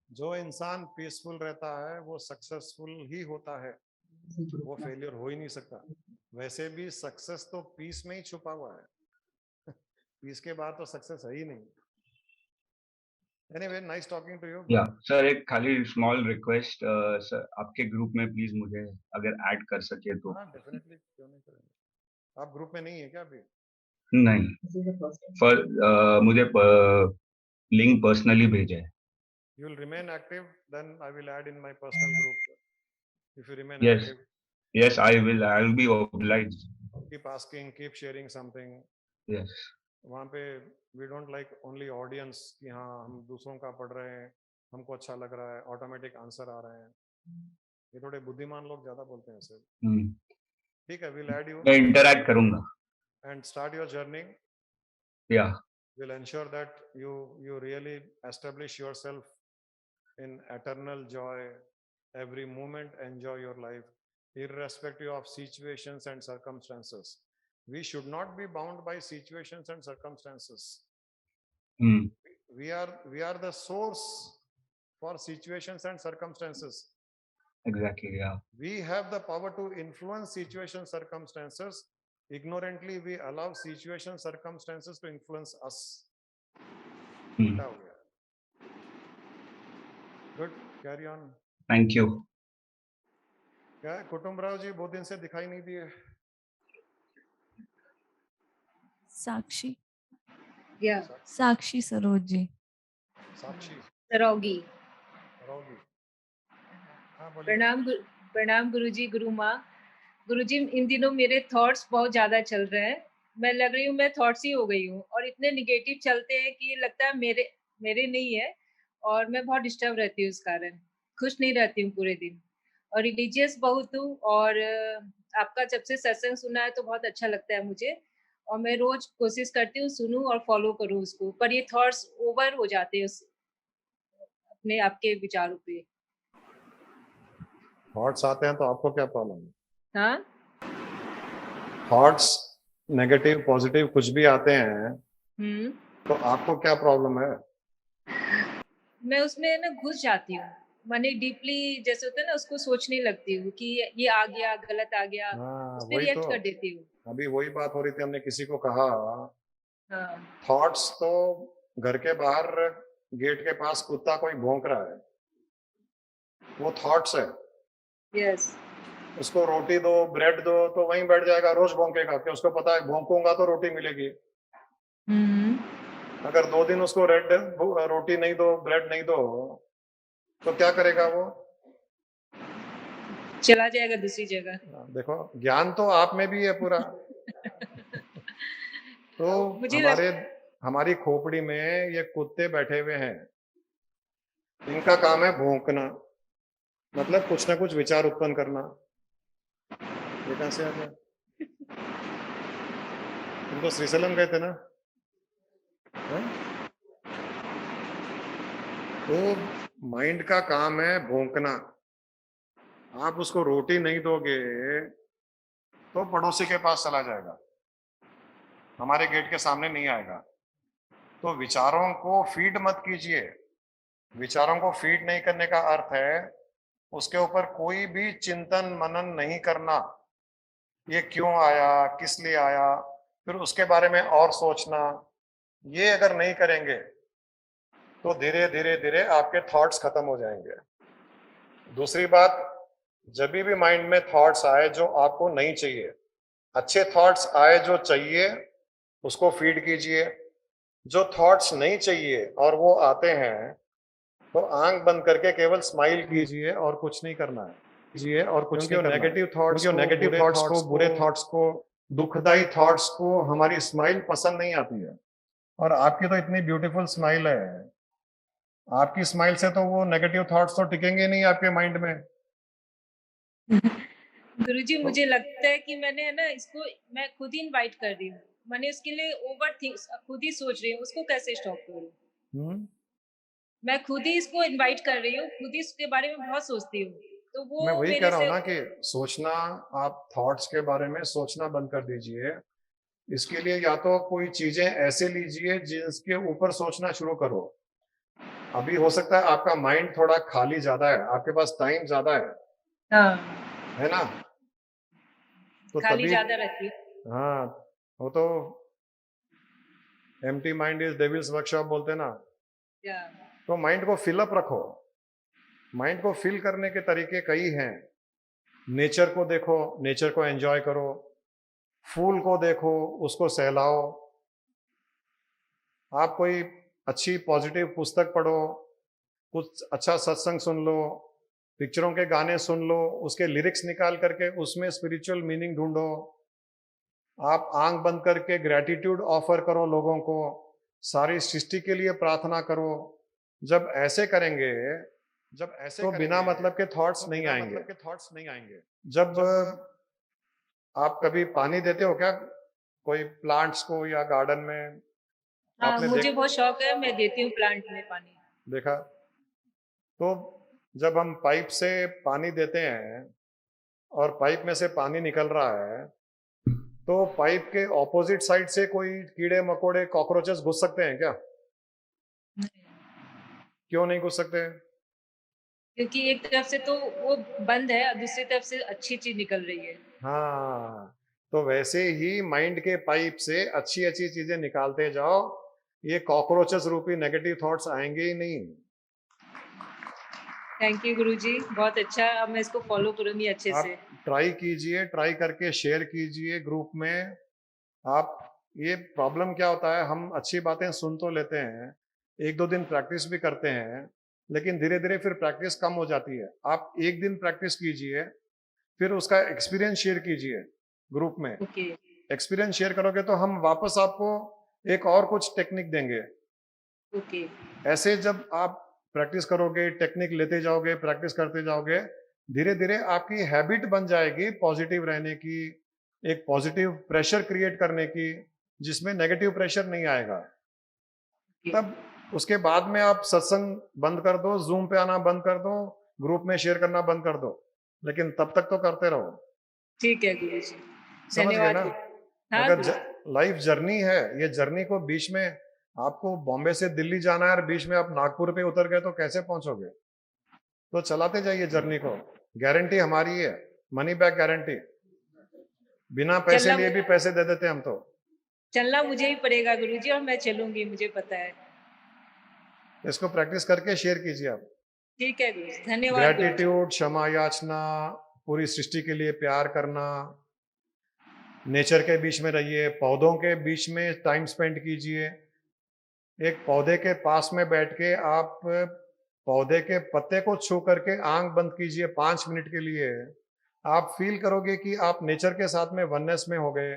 S1: जो इंसान पीसफुल रहता है वो सक्सेसफुल ही होता है, वो फेलियर हो ही नहीं सकता. वैसे भी सक्सेस तो पीस में ही छुपा हुआ है. पीस के बाद तो सक्सेस है ही नहीं. Anyway, nice talking to you.
S14: Yeah, sir एक खाली स्मॉल रिक्वेस्ट सर आपके ग्रुप में प्लीज मुझे अगर ऐड कर सके तो.
S1: हाँ डेफिनेटली, क्यों नहीं करेंगे. आप ग्रुप में नहीं है क्या अभी?
S14: नहीं मुझे लिंक पर्सनली भेजा है.
S1: You will remain active, then I will add in my personal group. If you remain
S14: Yes,
S1: active.
S14: yes, I will be obliged.
S1: Keep asking, keep sharing something.
S14: Yes.
S1: वहाँ पे we don't like only audience कि हाँ हम दूसरों का पढ़ रहे हैं, हमको अच्छा लग रहा है, ऑटोमेटिक आंसर आ रहे हैं. ये थोड़े बुद्धिमान लोग ज्यादा बोलते हैं ऐसे. ठीक है, we'll add you.
S14: मैं इंटरैक्ट करूँगा.
S1: And start your journey.
S14: Yeah.
S1: We'll ensure that you really establish yourself in eternal joy. Every moment enjoy your life, irrespective of situations and circumstances. We should not be bound by situations and circumstances. We are the source for situations and circumstances.
S14: Exactly, yeah.
S1: We have the power to influence situations, circumstances. Ignorantly, we allow situations, circumstances to influence us. Good, carry on.
S14: Thank you.
S1: क्या कुटुंबराव जी बहुत दिन से दिखाई नहीं दिए.
S6: साक्षी.
S11: Yeah.
S6: साक्षी सरोज जी.
S1: साक्षी
S11: सरोगी.
S1: हाँ बोलिए.
S11: प्रणाम गुरुजी, गुरु माँ. गुरुजी इन दिनों मेरे थॉट्स बहुत ज्यादा चल रहे हैं. मैं लग रही हूँ मैं थॉट्स ही हो गई हूँ और इतने निगेटिव चलते हैं कि लगता है मेरे नहीं है और मैं बहुत डिस्टर्ब रहती हूँ. इस कारण खुश नहीं रहती हूँ पूरे दिन
S15: और रिलीजियस बहुत हूँ, और आपका जब से सत्संग सुना है तो बहुत अच्छा लगता है मुझे, और मैं रोज कोशिश करती हूँ सुनूं और फॉलो करूँ उसको, पर ये थॉट्स ओवर हो जाते हैं अपने आपके विचारों पे।
S1: थॉट्स आते हैं तो आपको क्या प्रॉब्लम है?
S15: हाँ,
S1: थॉट्स नेगेटिव पॉजिटिव कुछ भी आते हैं
S15: हम्म,
S1: तो आपको क्या प्रॉब्लम है?
S15: मैं उसमें ना घुस जाती हूँ, माने डीपली जैसे होता है ना, उसको सोचने लगती हूँ कि ये आ गया, गलत आ गया,
S1: हाँ,
S15: उस पे
S1: वही
S15: रिएक्ट
S1: तो
S15: कर देती हूँ।
S1: अभी वही बात हो रही थी, हमने किसी को कहा
S15: हाँ,
S1: थॉट्स तो घर के बाहर गेट के पास कुत्ता कोई भौंक रहा है, वो थॉट्स है।
S15: यस,
S1: उसको रोटी दो, ब्रेड दो, तो वहीं बैठ जाएगा, रोज भौंकेगा, कि उसको पता है भौंकूंगा तो रोटी मिलेगी।
S15: हम्म,
S1: अगर 2 दिन उसको रोटी नहीं दो, ब्रेड नहीं दो, तो क्या करेगा वो?
S15: चला जाएगा दूसरी जगह।
S1: देखो, ज्ञान तो आप में भी है पूरा। तो
S15: मुझे लग,
S1: हमारी खोपड़ी में ये कुत्ते बैठे हुए हैं, इनका काम है भौंकना, मतलब कुछ ना कुछ विचार उत्पन्न करना। ये कहां से आ गया? तुम तो श्रीशैलम गए थे ना? हैं? तो माइंड का काम है भौंकना। आप उसको रोटी नहीं दोगे तो पड़ोसी के पास चला जाएगा, हमारे गेट के सामने नहीं आएगा। तो विचारों को फीड मत कीजिए। विचारों को फीड नहीं करने का अर्थ है उसके ऊपर कोई भी चिंतन मनन नहीं करना। ये क्यों आया, किस लिए आया, फिर उसके बारे में और सोचना, ये अगर नहीं करेंगे तो धीरे धीरे धीरे आपके थॉट्स खत्म हो जाएंगे। दूसरी बात, जब भी माइंड में थॉट्स आए जो आपको नहीं चाहिए, अच्छे थॉट्स आए जो चाहिए उसको फीड कीजिए। जो थॉट्स नहीं चाहिए और वो आते हैं तो आंख बंद करके केवल स्माइल कीजिए और कुछ नहीं करना है। कीजिए और कुछ नहीं करना है। नेगेटिव थॉट्स को, बुरे थॉट्स को, दुखदाई थॉट्स को हमारी स्माइल पसंद नहीं आती है। और आपकी तो इतनी ब्यूटीफुल स्माइल है, आपकी स्माइल से तो वो नेगेटिव थॉट्स तो टिकेंगे नहीं आपके माइंड में।
S15: गुरुजी मुझे लगता है कि मैंने है ना इसको मैं खुद ही इनवाइट कर रही हूँ, मैंने इसके लिए ओवर थिंक खुद ही सोच रही हूँ, उसको कैसे स्टॉप करूँ? मैं खुद ही इसको इनवाइट कर रही हूँ, खुद ही इसके बारे में बहुत सोचती हूँ, तो वो
S1: मैं वही कह
S15: मेरे
S1: रहा हूँ
S15: से
S1: ना कि सोचना, आप थॉट्स के बारे में सोचना बंद कर दीजिए। इसके लिए या तो कोई चीजें ऐसे लीजिए जिसके ऊपर सोचना शुरू करो। अभी हो सकता है आपका माइंड थोड़ा खाली ज्यादा है, आपके पास टाइम ज्यादा है,
S15: हाँ,
S1: है ना? तो
S15: खाली
S1: तभी
S15: ज्यादा रहती है।
S1: हाँ, वो तो empty mind is devils workshop बोलते हैं ना।
S15: या
S1: तो माइंड को फिल अप रखो। माइंड को फिल करने के तरीके कई हैं। नेचर को देखो, नेचर को एंजॉय करो, फूल को देखो, उसको सहलाओ। आप कोई अच्छी पॉजिटिव पुस्तक पढ़ो, कुछ अच्छा सत्संग सुन लो, पिक्चरों के गाने सुन लो, उसके लिरिक्स निकाल करके उसमें स्पिरिचुअल मीनिंग ढूंढो। आप आंख बंद करके ग्रेटिट्यूड ऑफर करो लोगों को, सारी सृष्टि के लिए प्रार्थना करो। जब ऐसे करेंगे, तो बिना मतलब के थॉट्स नहीं आएंगे। जब आप कभी पानी देते हो क्या कोई प्लांट्स को या गार्डन में?
S15: हाँ,
S1: आपने
S15: मुझे बहुत शौक है, मैं देती हूँ प्लांट में पानी।
S1: देखा? तो जब हम पाइप से पानी देते हैं और पाइप में से पानी निकल रहा है, तो पाइप के ऑपोजिट साइड से कोई कीड़े मकोड़े कॉकरोचेस घुस सकते हैं क्या? क्यों नहीं घुस सकते?
S15: क्योंकि एक तरफ से तो वो बंद है और दूसरी तरफ से अच्छी चीज निकल रही है।
S1: हाँ, तो वैसे ही माइंड के पाइप से अच्छी अच्छी चीजें निकालते जाओ, ये कॉकरोचेस रूपी नेगेटिव थॉट्स आएंगे ही नहीं।
S15: थैंक यू गुरुजी, बहुत अच्छा, अब मैं इसको फॉलो करूंगी अच्छे
S1: आप
S15: से।
S1: ट्राई कीजिए, ट्राई करके शेयर कीजिए ग्रुप में। आप, ये प्रॉब्लम क्या होता है, हम अच्छी बातें सुन तो लेते हैं, 1-2 दिन प्रैक्टिस भी करते हैं, लेकिन धीरे धीरे फिर प्रैक्टिस कम हो जाती है। आप 1 दिन प्रैक्टिस कीजिए, फिर उसका एक्सपीरियंस शेयर कीजिए ग्रुप में।
S15: ओके,
S1: एक्सपीरियंस शेयर करोगे तो हम वापस आपको एक और कुछ टेक्निक देंगे।
S15: ओके,
S1: ऐसे जब आप प्रैक्टिस करोगे, टेक्निक लेते जाओगे, प्रैक्टिस करते जाओगे, धीरे धीरे आपकी हैबिट बन जाएगी पॉजिटिव रहने की, एक पॉजिटिव प्रेशर क्रिएट करने की, जिसमें नेगेटिव प्रेशर नहीं आएगा। तब उसके बाद में आप सत्संग बंद कर दो, जूम पे आना बंद कर दो, ग्रुप में शेयर करना बंद कर दो, लेकिन तब तक तो करते रहो।
S15: ठीक है गुरुजी,
S1: समझ गए ना?
S15: हाँ
S1: अगर लाइफ जर्नी है, ये जर्नी को बीच में आपको बॉम्बे से दिल्ली जाना है और बीच में आप नागपुर पे उतर गए तो कैसे पहुंचोगे? तो चलाते जाइए जर्नी को, गारंटी हमारी है, मनी बैक गारंटी, बिना पैसे
S15: चलना
S1: लिए भी पैसे दे देते हम तो।
S15: चलना मुझे ही पड़ेगा गुरुजी, और मैं चलूंगी, मुझे पता है।
S1: इसको प्रैक्टिस करके शेयर कीजिए आप।
S15: ठीक है गुरुजी, धन्यवाद गुरुजी।
S1: ग्रेटिट्यूड, क्षमा याचना, पूरी सृष्टि के लिए प्यार करना, नेचर के बीच में रहिए, पौधों के बीच में टाइम स्पेंड कीजिए। एक पौधे के पास में बैठ के आप पौधे के पत्ते को छू करके आंख बंद कीजिए 5 मिनट के लिए। आप फील करोगे कि आप नेचर के साथ में वननेस में हो गए,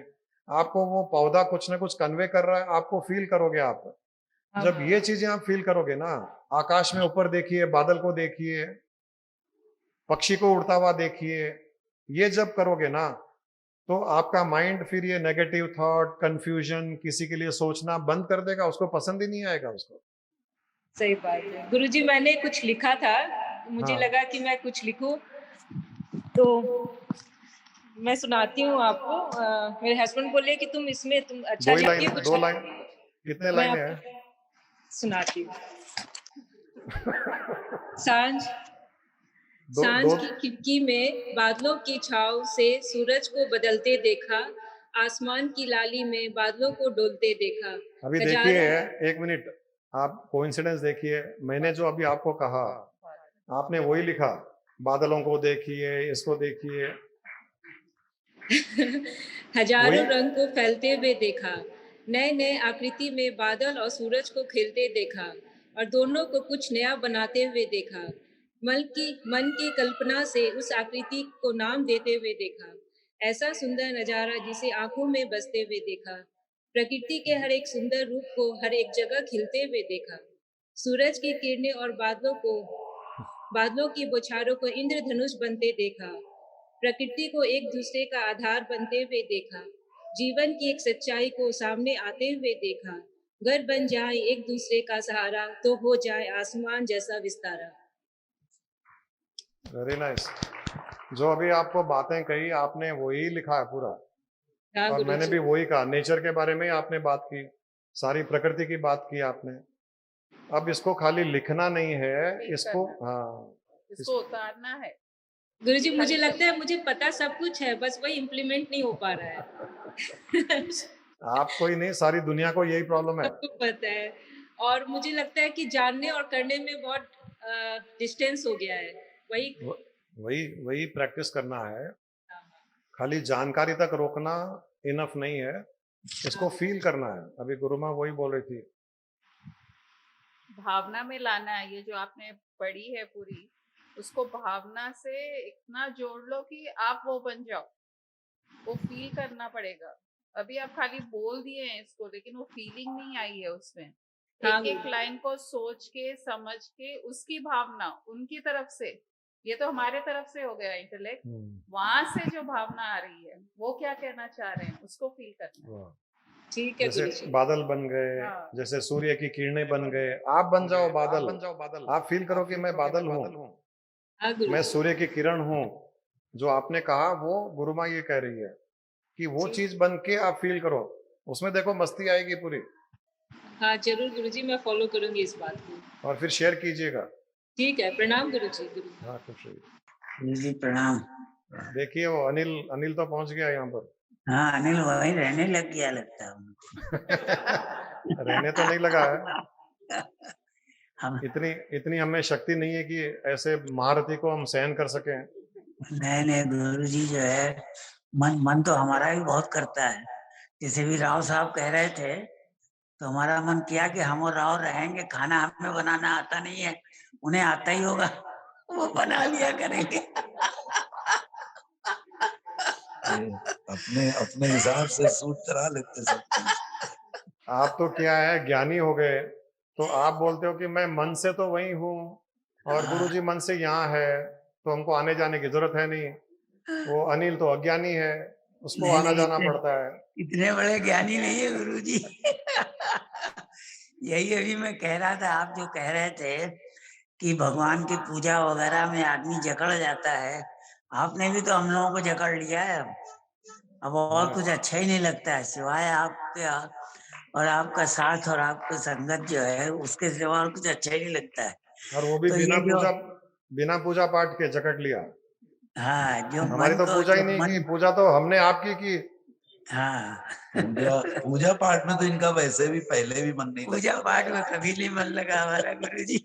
S1: आपको वो पौधा कुछ ना कुछ कन्वे कर रहा है, आपको फील करोगे आप। जब ये चीजें आप फील करोगे ना, आकाश में ऊपर देखिए, बादल को देखिए, पक्षी को उड़ता हुआ देखिए, ये जब करोगे ना तो आपका माइंड फिर ये नेगेटिव थॉट, कंफ्यूजन, किसी के लिए सोचना बंद कर देगा, उसको पसंद ही नहीं आएगा उसको।
S15: सही बात है गुरुजी, मैंने कुछ लिखा था, मुझे
S1: हाँ।
S15: लगा कि मैं कुछ लिखूं, तो मैं सुनाती हूँ आपको। मेरे हस्बैंड बोले कि तुम इसमें तुम अच्छा
S1: दो ही
S15: लिखती हो,
S1: लाइन,
S15: कुछ
S1: 2 लाइन, कितने
S15: मैं
S1: लाइन है?
S15: आपको सुनाती हूँ। सांझ सांझ की खिड़की में बादलों की छाव से सूरज को बदलते देखा, आसमान की लाली में बादलों को डोलते देखा।
S1: अभी देखिए, 1 मिनट, आप कोइंसिडेंस देखिए, मैंने जो अभी आपको कहा, आपने वही लिखा, बादलों को देखिए, इसको देखिए।
S15: हजारों रंग को फैलते हुए देखा, नए नए आकृति में बादल और सूरज को खेलते देखा, और दोनों को कुछ नया बनाते हुए देखा। मन की कल्पना से उस आकृति को नाम देते हुए देखा। ऐसा सुंदर नजारा जिसे आंखों में बसते हुए देखा। प्रकृति के हर एक सुंदर रूप को हर एक जगह खिलते हुए देखा। सूरज की किरणें और बादलों की बौछारों को इंद्रधनुष बनते देखा। प्रकृति को एक दूसरे का आधार बनते हुए देखा। जीवन की एक सच्चाई को सामने आते हुए देखा। घर बन जाए एक दूसरे का सहारा, तो हो जाए आसमान जैसा विस्तारा।
S1: Very nice. जो अभी आपको बातें कही, आपने वही लिखा है पूरा, और मैंने भी वही कहा। नेचर के बारे में आपने बात की, सारी प्रकृति की बात की आपने। अब इसको खाली लिखना नहीं है, इसको
S4: इसको उतारना है।
S15: गुरुजी, मुझे लगता है मुझे पता सब कुछ है, बस वही इम्प्लीमेंट नहीं हो पा रहा है।
S1: आपको ही नहीं, सारी दुनिया को यही प्रॉब्लम है।
S15: सबको पता है, और मुझे लगता है कि जानने और करने में बहुत डिस्टेंस हो गया है।
S1: वही प्रैक्टिस करना है। खाली जानकारी तक रोकना इनफ नहीं है, इसको फील करना है। अभी गुरु माँ वही बोल रही थी,
S4: भावना में लाना है। ये जो आपने पढ़ी है पूरी, उसको भावना से इतना जोड़ लो कि आप वो बन जाओ। वो फील करना पड़ेगा। अभी आप खाली बोल दिए हैं इसको, लेकिन वो फीलिंग नहीं आई है उसमें। एक एक लाइन को सोच के, समझ के, उसकी भावना उनकी तरफ से, ये तो हमारे तरफ से हो गया इंटेलेक्ट, वहां से जो भावना आ रही है, वो क्या कहना चाह रहे हैं, उसको फील करना है। ठीक है,
S1: जैसे बादल बन गए, जैसे सूर्य की किरणें बन गए, आप बन जाओ बादल। आप फील करो कि मैं बादल हूँ, मैं सूर्य की किरण हूँ। जो आपने कहा वो गुरु माँ ये कह रही है कि वो चीज बन के आप फील करो, उसमें देखो मस्ती आएगी पूरी।
S15: हाँ जरूर गुरुजी, मैं फॉलो करूंगी इस बात को।
S1: और फिर शेयर कीजिएगा।
S15: ठीक है, प्रणाम गुरुजी।
S1: हाँ खुश रहिए।
S16: गुरुजी प्रणाम।
S1: देखिए वो अनिल तो पहुंच गया यहाँ पर।
S16: हाँ, अनिल वहीं रहने लग गया लगता है उनको।
S1: रहने तो नहीं लगा है। इतनी हमें शक्ति नहीं है कि ऐसे महारथी को हम सहन कर सकें।
S16: नहीं गुरुजी जो है, मन तो हमारा भी बहुत करता है। जैसे भी राव साहब कह रहे थे, तो हमारा मन किया कि हम और राव रहेंगे। खाना हमें बनाना आता नहीं है, उन्हें आता ही होगा, वो बना लिया करेंगे।
S17: अपने हिसाब से सूट करा लेते सब चीज।
S1: आप तो क्या है, ज्ञानी हो गए, तो आप बोलते हो कि मैं मन से तो वही हूँ और गुरुजी मन से यहाँ है, तो हमको आने जाने की जरूरत है नहीं। वो अनिल तो अज्ञानी है, उसको
S16: नहीं,
S1: आना
S16: नहीं,
S1: जाना पड़ता है।
S16: इतने बड़े ज्ञानी नहीं है गुरुजी। यही अभी मैं कह रहा था, आप जो कह रहे थे कि भगवान की पूजा वगैरह में आदमी जकड़ जाता है, आपने भी तो हम लोगों को जकड़ लिया है। अब और कुछ अच्छा ही नहीं लगता है सिवाय आपके और आपका साथ और आपका संगत जो है, उसके सिवा और कुछ अच्छा ही नहीं लगता है।
S1: और वो भी
S16: तो ये जो
S1: बिना पूजा पाठ के जकड़ लिया।
S16: हाँ, जो
S1: हमारी
S16: मन
S1: तो
S16: को
S1: पूजा ही
S16: जब
S1: नहीं
S16: मन
S1: की, पूजा तो हमने आपकी की।
S16: हाँ,
S17: पूजा पाठ में तो इनका वैसे भी पहले भी मन नहीं
S16: पूजा
S17: लगता।
S16: पाठ में कभी नहीं मन लगा हमारा गुरुजी।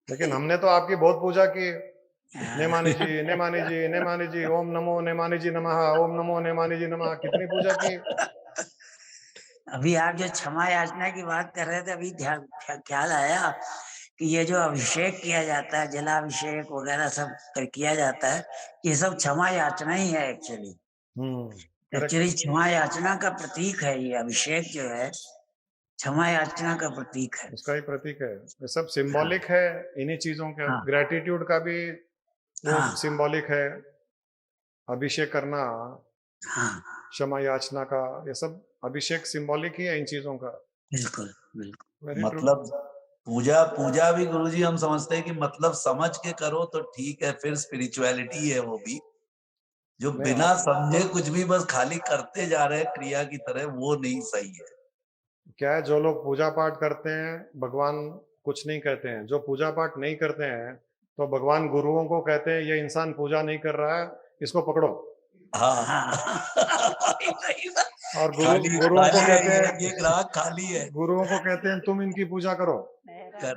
S1: लेकिन हमने तो आपकी बहुत पूजा की।
S16: हाँ।
S1: नेमानी जी, नेमानी जी, नेमानी जी, ओम नमो नेमानी जी नमः, ओम नमो नेमानी जी नमः, कितनी पूजा की।
S16: अभी आप जो क्षमा याचना की बात कर रहे थे, अभी ख्याल आया कि ये जो अभिषेक किया जाता है, जलाभिषेक वगैरह सब किया जाता है, ये सब क्षमा याचना ही है एक्चुअली। एक्चुअली क्षमा याचना का प्रतीक है ये अभिषेक जो है, क्षमा याचना का प्रतीक है।
S1: उसका ही प्रतीक है। ये सब सिंबॉलिक है इन्हीं चीजों का।
S16: हाँ।
S1: ग्रेटिट्यूड का भी वो
S16: हाँ।
S1: सिंबॉलिक है। अभिषेक करना,
S16: हाँ,
S1: क्षमा याचना का, ये सब अभिषेक सिंबॉलिक ही है इन चीजों का।
S16: बिल्कुल बिल्कुल।
S1: Very true.
S17: मतलब पूजा भी गुरुजी हम समझते हैं कि मतलब समझ के करो तो ठीक है, फिर स्पिरिचुअलिटी है वो भी। जो
S1: नहीं,
S17: बिना
S1: आप
S17: समझे कुछ भी बस खाली करते जा रहे हैं क्रिया की तरह, वो नहीं सही है।
S1: क्या है, जो लोग पूजा पाठ करते हैं भगवान कुछ नहीं कहते हैं। जो पूजा पाठ नहीं करते हैं तो भगवान गुरुओं को कहते हैं ये इंसान पूजा नहीं कर रहा है, इसको पकड़ो। और गुरुओं को कहते हैं,
S17: ये ग्राहक खाली है।
S1: गुरुओं को कहते हैं तुम इनकी पूजा करो।
S17: कर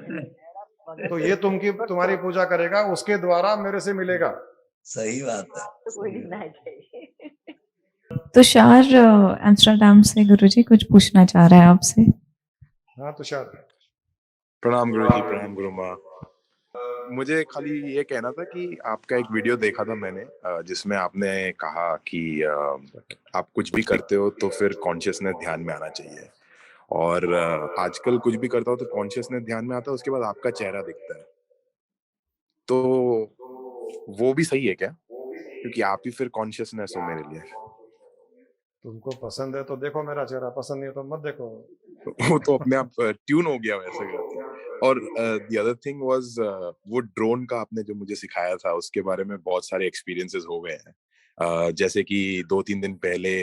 S1: तो ये तुम्हारी पूजा करेगा, उसके द्वारा मेरे से मिलेगा।
S17: सही बात है।
S6: तुषार एम्स्टरडैम से गुरुजी कुछ पूछना चाह रहा है आपसे।
S1: हाँ तुषार।
S18: प्रणाम गुरुजी, प्रणाम गुरु माँ। मुझे खाली ये कहना था कि आपका एक वीडियो देखा था मैंने, जिसमें आपने कहा कि आप कुछ भी करते हो तो फिर कॉन्शियसनेस ध्यान में आना चाहिए। और आजकल कुछ भी करता हो तो कॉन्शियसनेस ध्यान में आता है, उसके बाद आपका चेहरा दिखता है। तो वो भी सही है क्या? क्योंकि आप ही फिर कॉन्शियसनेस हो मेरे लिए।
S1: तुमको पसंद है तो देखो मेरा चेहरा, पसंद नहीं है तो मत देखो।
S18: वो तो अपने आप ट्यून हो गया वैसे करके। और द अदर थिंग वाज, वो ड्रोन का आपने जो मुझे सिखाया था उसके बारे में बहुत सारे एक्सपीरियंसेस हो गए हैं। जैसे कि 2-3 दिन पहले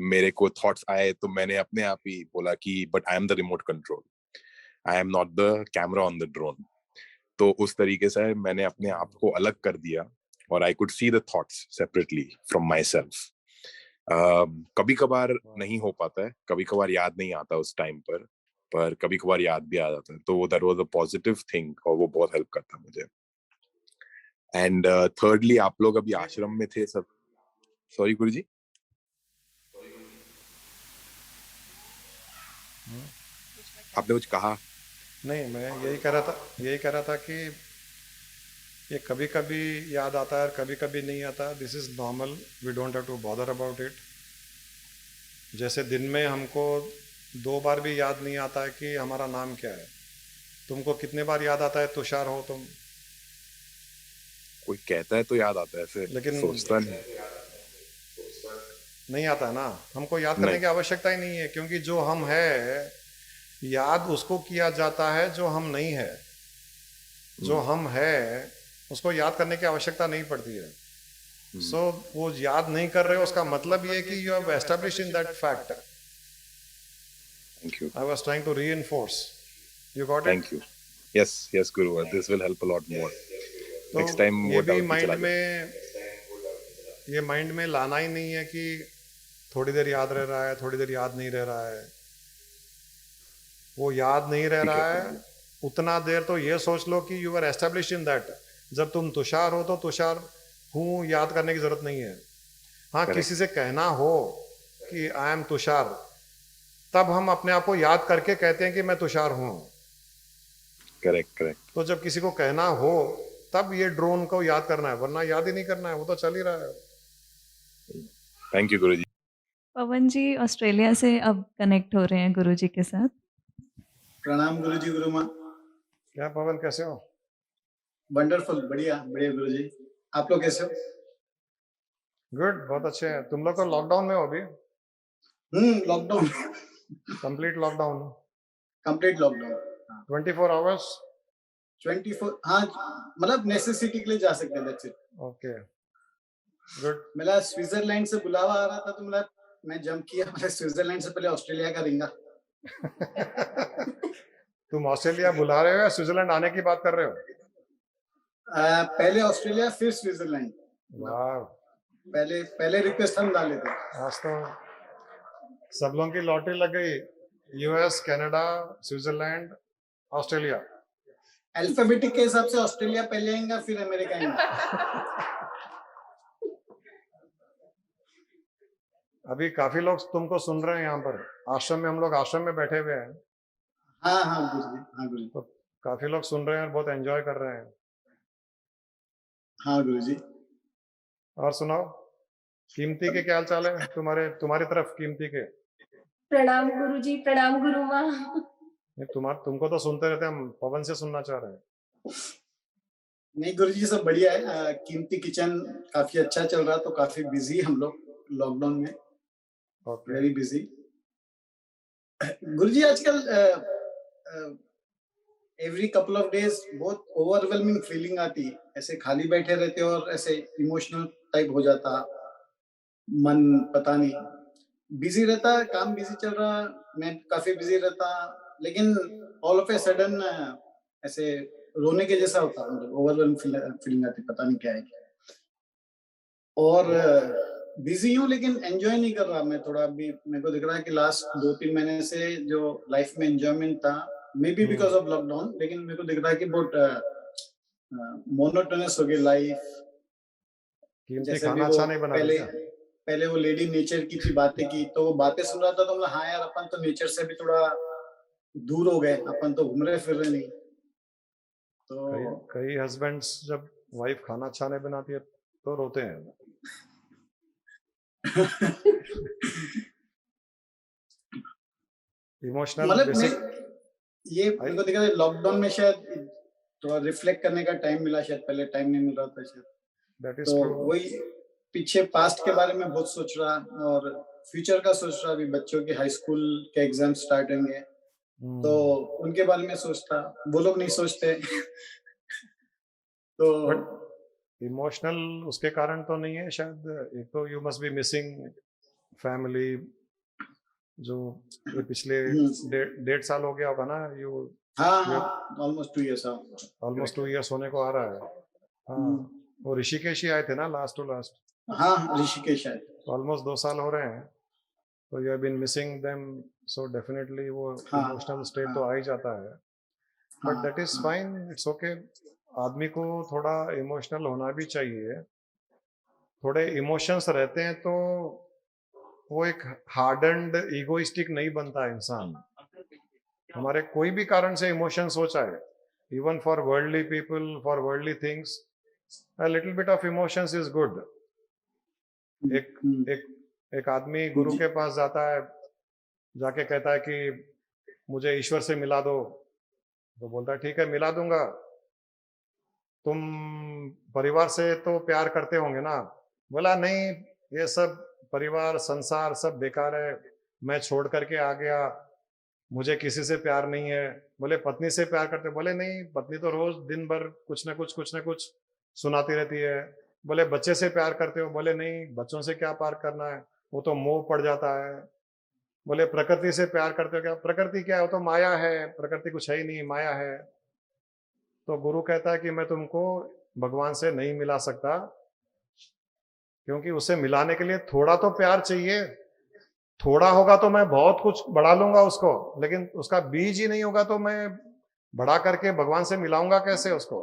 S18: मेरे को थॉट्स आए तो मैंने अपने आप ही बोला कि but I am the remote control, I am not the camera on the drone. तो उस तरीके से मैंने अपने आप को अलग कर दिया और I could see the thoughts separately from my self. कभी कभार नहीं हो पाता है, कभी कभार याद नहीं आता उस टाइम पर कभी कभार याद भी आ जाता है। तो वो that was a positive thing और वो बहुत हेल्प करता है मुझे। एंड थर्डली, आप लोग अभी आश्रम में थे सब। सॉरी गुरुजी, आपने कुछ कहा?
S1: नहीं, मैं यही कह रहा था कि ये कभी कभी याद आता है और कभी कभी नहीं आता। This is normal, we don't have to bother about it. जैसे दिन में हमको 2 बार भी याद नहीं आता है कि हमारा नाम क्या है। तुमको कितने बार याद आता है तुषार हो तुम?
S18: कोई कहता है तो याद आता है, फिर
S1: लेकिन
S18: सोचता
S1: नहीं आता है ना। हमको याद करने की आवश्यकता ही नहीं है, क्योंकि जो हम है याद उसको किया जाता है जो हम नहीं है। जो हम है उसको याद करने की आवश्यकता नहीं पड़ती है। सो वो याद नहीं कर रहे हो, उसका मतलब ये कि you have established in that fact.
S18: Thank you.
S1: I was trying to reinforce. You got it?
S18: Thank you. Yes, Guru. This will help a lot more.
S1: तो
S18: Next time
S1: ये
S18: वो
S1: भी
S18: doubt
S1: माइंड
S18: चला जाए।
S1: में, ये माइंड में लाना ही नहीं है कि थोड़ी देर याद रह रहा है, थोड़ी देर याद नहीं रह रहा है। वो याद नहीं रह रहा है उतना देर तो ये सोच लो कि you are established in that. जब तुम तुषार हो तो तुषार हूँ, याद करने की जरूरत नहीं है। हाँ, किसी से कहना हो कि आई एम तुषार, तब हम अपने आप को याद करके कहते हैं कि मैं तुषार हूँ।
S18: करेक्ट।
S1: तो जब किसी को कहना हो तब ये ड्रोन को याद करना है, वरना याद ही नहीं करना है, वो तो चल ही रहा है।
S18: Thank you Guruji.
S6: Pavan ji Australia से अब कनेक्ट हो रहे हैं गुरुजी के साथ।
S19: प्रणाम गुरुजी, गुरु माँ।
S1: क्या पवन, कैसे हो?
S19: वंडरफुल, बढ़िया बढ़िया गुरुजी। आप लोग कैसे हो?
S1: गुड, बहुत अच्छे हैं। तुम लोग तो लॉकडाउन में हो अभी?
S19: Lockdown.
S1: Complete lockdown.
S19: Complete lockdown.
S1: 24 hours.
S19: 24, हाँ, मतलब नेसेसिटी के लिए जा सकते हैं, दैट्स इट।
S1: Okay, good.
S19: मेरा स्विट्जरलैंड से बुलावा आ रहा था, तो मतलब मैं जंप किया, मतलब स्विट्जरलैंड से पहले ऑस्ट्रेलिया का रिंगा।
S1: तुम ऑस्ट्रेलिया बुला रहे हो या स्विट्जरलैंड आने की बात कर रहे हो?
S19: पहले ऑस्ट्रेलिया फिर स्विट्जरलैंड।
S1: वाह,
S19: पहले रिक्वेस्ट हम डाले थे।
S1: आज तो सब लोगों की लॉटरी लग गई। US, Canada, Switzerland, Australia.
S19: Alphabetic के हिसाब से ऑस्ट्रेलिया पहले आएगा, फिर अमेरिका आएगा।
S1: अभी काफी लोग तुमको सुन रहे हैं यहाँ पर आश्रम में। हम लोग आश्रम में बैठे हुए हैं।
S19: हाँ गुरुजी, हाँ गुरुजी।
S1: तो काफी लोग सुन रहे हैं और बहुत एंजॉय कर रहे हैं।
S19: हाँ गुरुजी।
S1: और सुनाओ, कीमती के क्या हाल चाल है तुम्हारी तरफ? कीमती के
S11: प्रणाम गुरुजी, प्रणाम गुरु माँ।
S1: तुमको तो सुनते रहते हैं, हम पवन से सुनना चाह रहे हैं।
S19: नहीं गुरुजी, सब बढ़िया है। कीमती किचन काफी अच्छा चल रहा, तो काफी बिजी हम लोग लॉकडाउन में। वेरी बिजी गुरुजी। आजकल एवरी कपल ऑफ डेज बहुत ओवरवेलमिंग फीलिंग आती है, ऐसे खाली बैठे रहते और ऐसे इमोशनल टाइप हो जाता मन, पता नहीं, बिजी रहता, काम बिजी चल रहा, मैं काफी बिजी रहता, लेकिन ऑल ऑफ ए सडन ऐसे रोने के जैसा होता, मतलब ओवरवेलमिंग फीलिंग आती, पता नहीं क्या है। और बिजी हूँ लेकिन एंजॉय नहीं कर रहा मैं थोड़ा। अभी मेरे को दिख रहा है कि लास्ट 2-3 महीने से जो लाइफ में एंजॉयमेंट था, may be because of lockdown, लेकिन मेरे को दिख रहा है कि बहुत मोनोटोनस हो गई लाइफ। जैसे
S1: खाना अच्छा नहीं बना
S19: पहले वो लेडी नेचर की थी, बातें की, तो वो बातें सुन रहा था, तो मतलब हाँ यार, अपन तो नेचर से भी थोड़ा दूर हो गए, अपन तो घूम रहे फिर रहे नहीं। तो
S1: कई हस्बैंड्स जब वाइफ खाना अच्छा नहीं बनाती है तो रोते हैं। इमोशनल
S19: मतलब ये मेरे को दिख रहा है लॉकडाउन में शायद थोड़ा रिफ्लेक्ट करने का टाइम मिला, शायद पहले टाइम नहीं मिल रहा था शायद। तो वही पीछे पास्ट के बारे में बहुत सोच रहा, और फ्यूचर का सोच रहा। अभी बच्चों के हाई स्कूल के एग्जाम स्टार्ट होंगे, तो उनके बारे में सोचता, वो लोग नहीं सोचते। तो
S1: इमोशनल उसके कारण तो नहीं है शायद। एक तो you must be missing family, जो ये पिछले 1.5 साल हो गया होगा ना।
S19: ऑलमोस्ट 2 इयर्स,
S1: ऑलमोस्ट 2 इयर्स होने को आ रहा है। हाँ, वो ऋषिकेश ही आए थे ना लास्ट टू लास्ट।
S19: हाँ, ऋषिकेश आए,
S1: ऑलमोस्ट 2 साल हो रहे हैं। तो you have been missing them, so definitely वो इमोशनल स्टेट तो आ ही जाता है। But that is fine, it's okay. आदमी को थोड़ा इमोशनल होना भी चाहिए। थोड़े इमोशंस रहते हैं तो वो एक हार्डन्ड इगोइस्टिक नहीं बनता इंसान। हमारे कोई भी कारण से इमोशंस हो, चाहे even for worldly people, for worldly things, a little bit of emotions is good. एक आदमी गुरु के पास जाता है, जाके कहता है कि मुझे ईश्वर से मिला दो, तो बोलता है ठीक है मिला दूंगा। तुम परिवार से तो प्यार करते होंगे ना? बोला नहीं, ये सब परिवार संसार सब बेकार है, मैं छोड़ करके आ गया, मुझे किसी से प्यार नहीं है। बोले पत्नी से प्यार करते? बोले नहीं, पत्नी तो रोज दिन भर कुछ ना कुछ सुनाती रहती है। बोले बच्चे से प्यार करते हो? बोले नहीं, बच्चों से क्या प्यार करना है, वो तो मोह पड़ जाता है। बोले प्रकृति से प्यार करते हो? क्या प्रकृति क्या है, वो तो माया है, प्रकृति कुछ है ही नहीं, माया है। तो गुरु कहता है कि मैं तुमको भगवान से नहीं मिला सकता, क्योंकि उसे मिलाने के लिए थोड़ा तो प्यार चाहिए। थोड़ा होगा तो मैं बहुत कुछ बढ़ा लूंगा उसको, लेकिन उसका बीज ही नहीं होगा तो मैं बढ़ा करके भगवान से मिलाऊंगा कैसे उसको?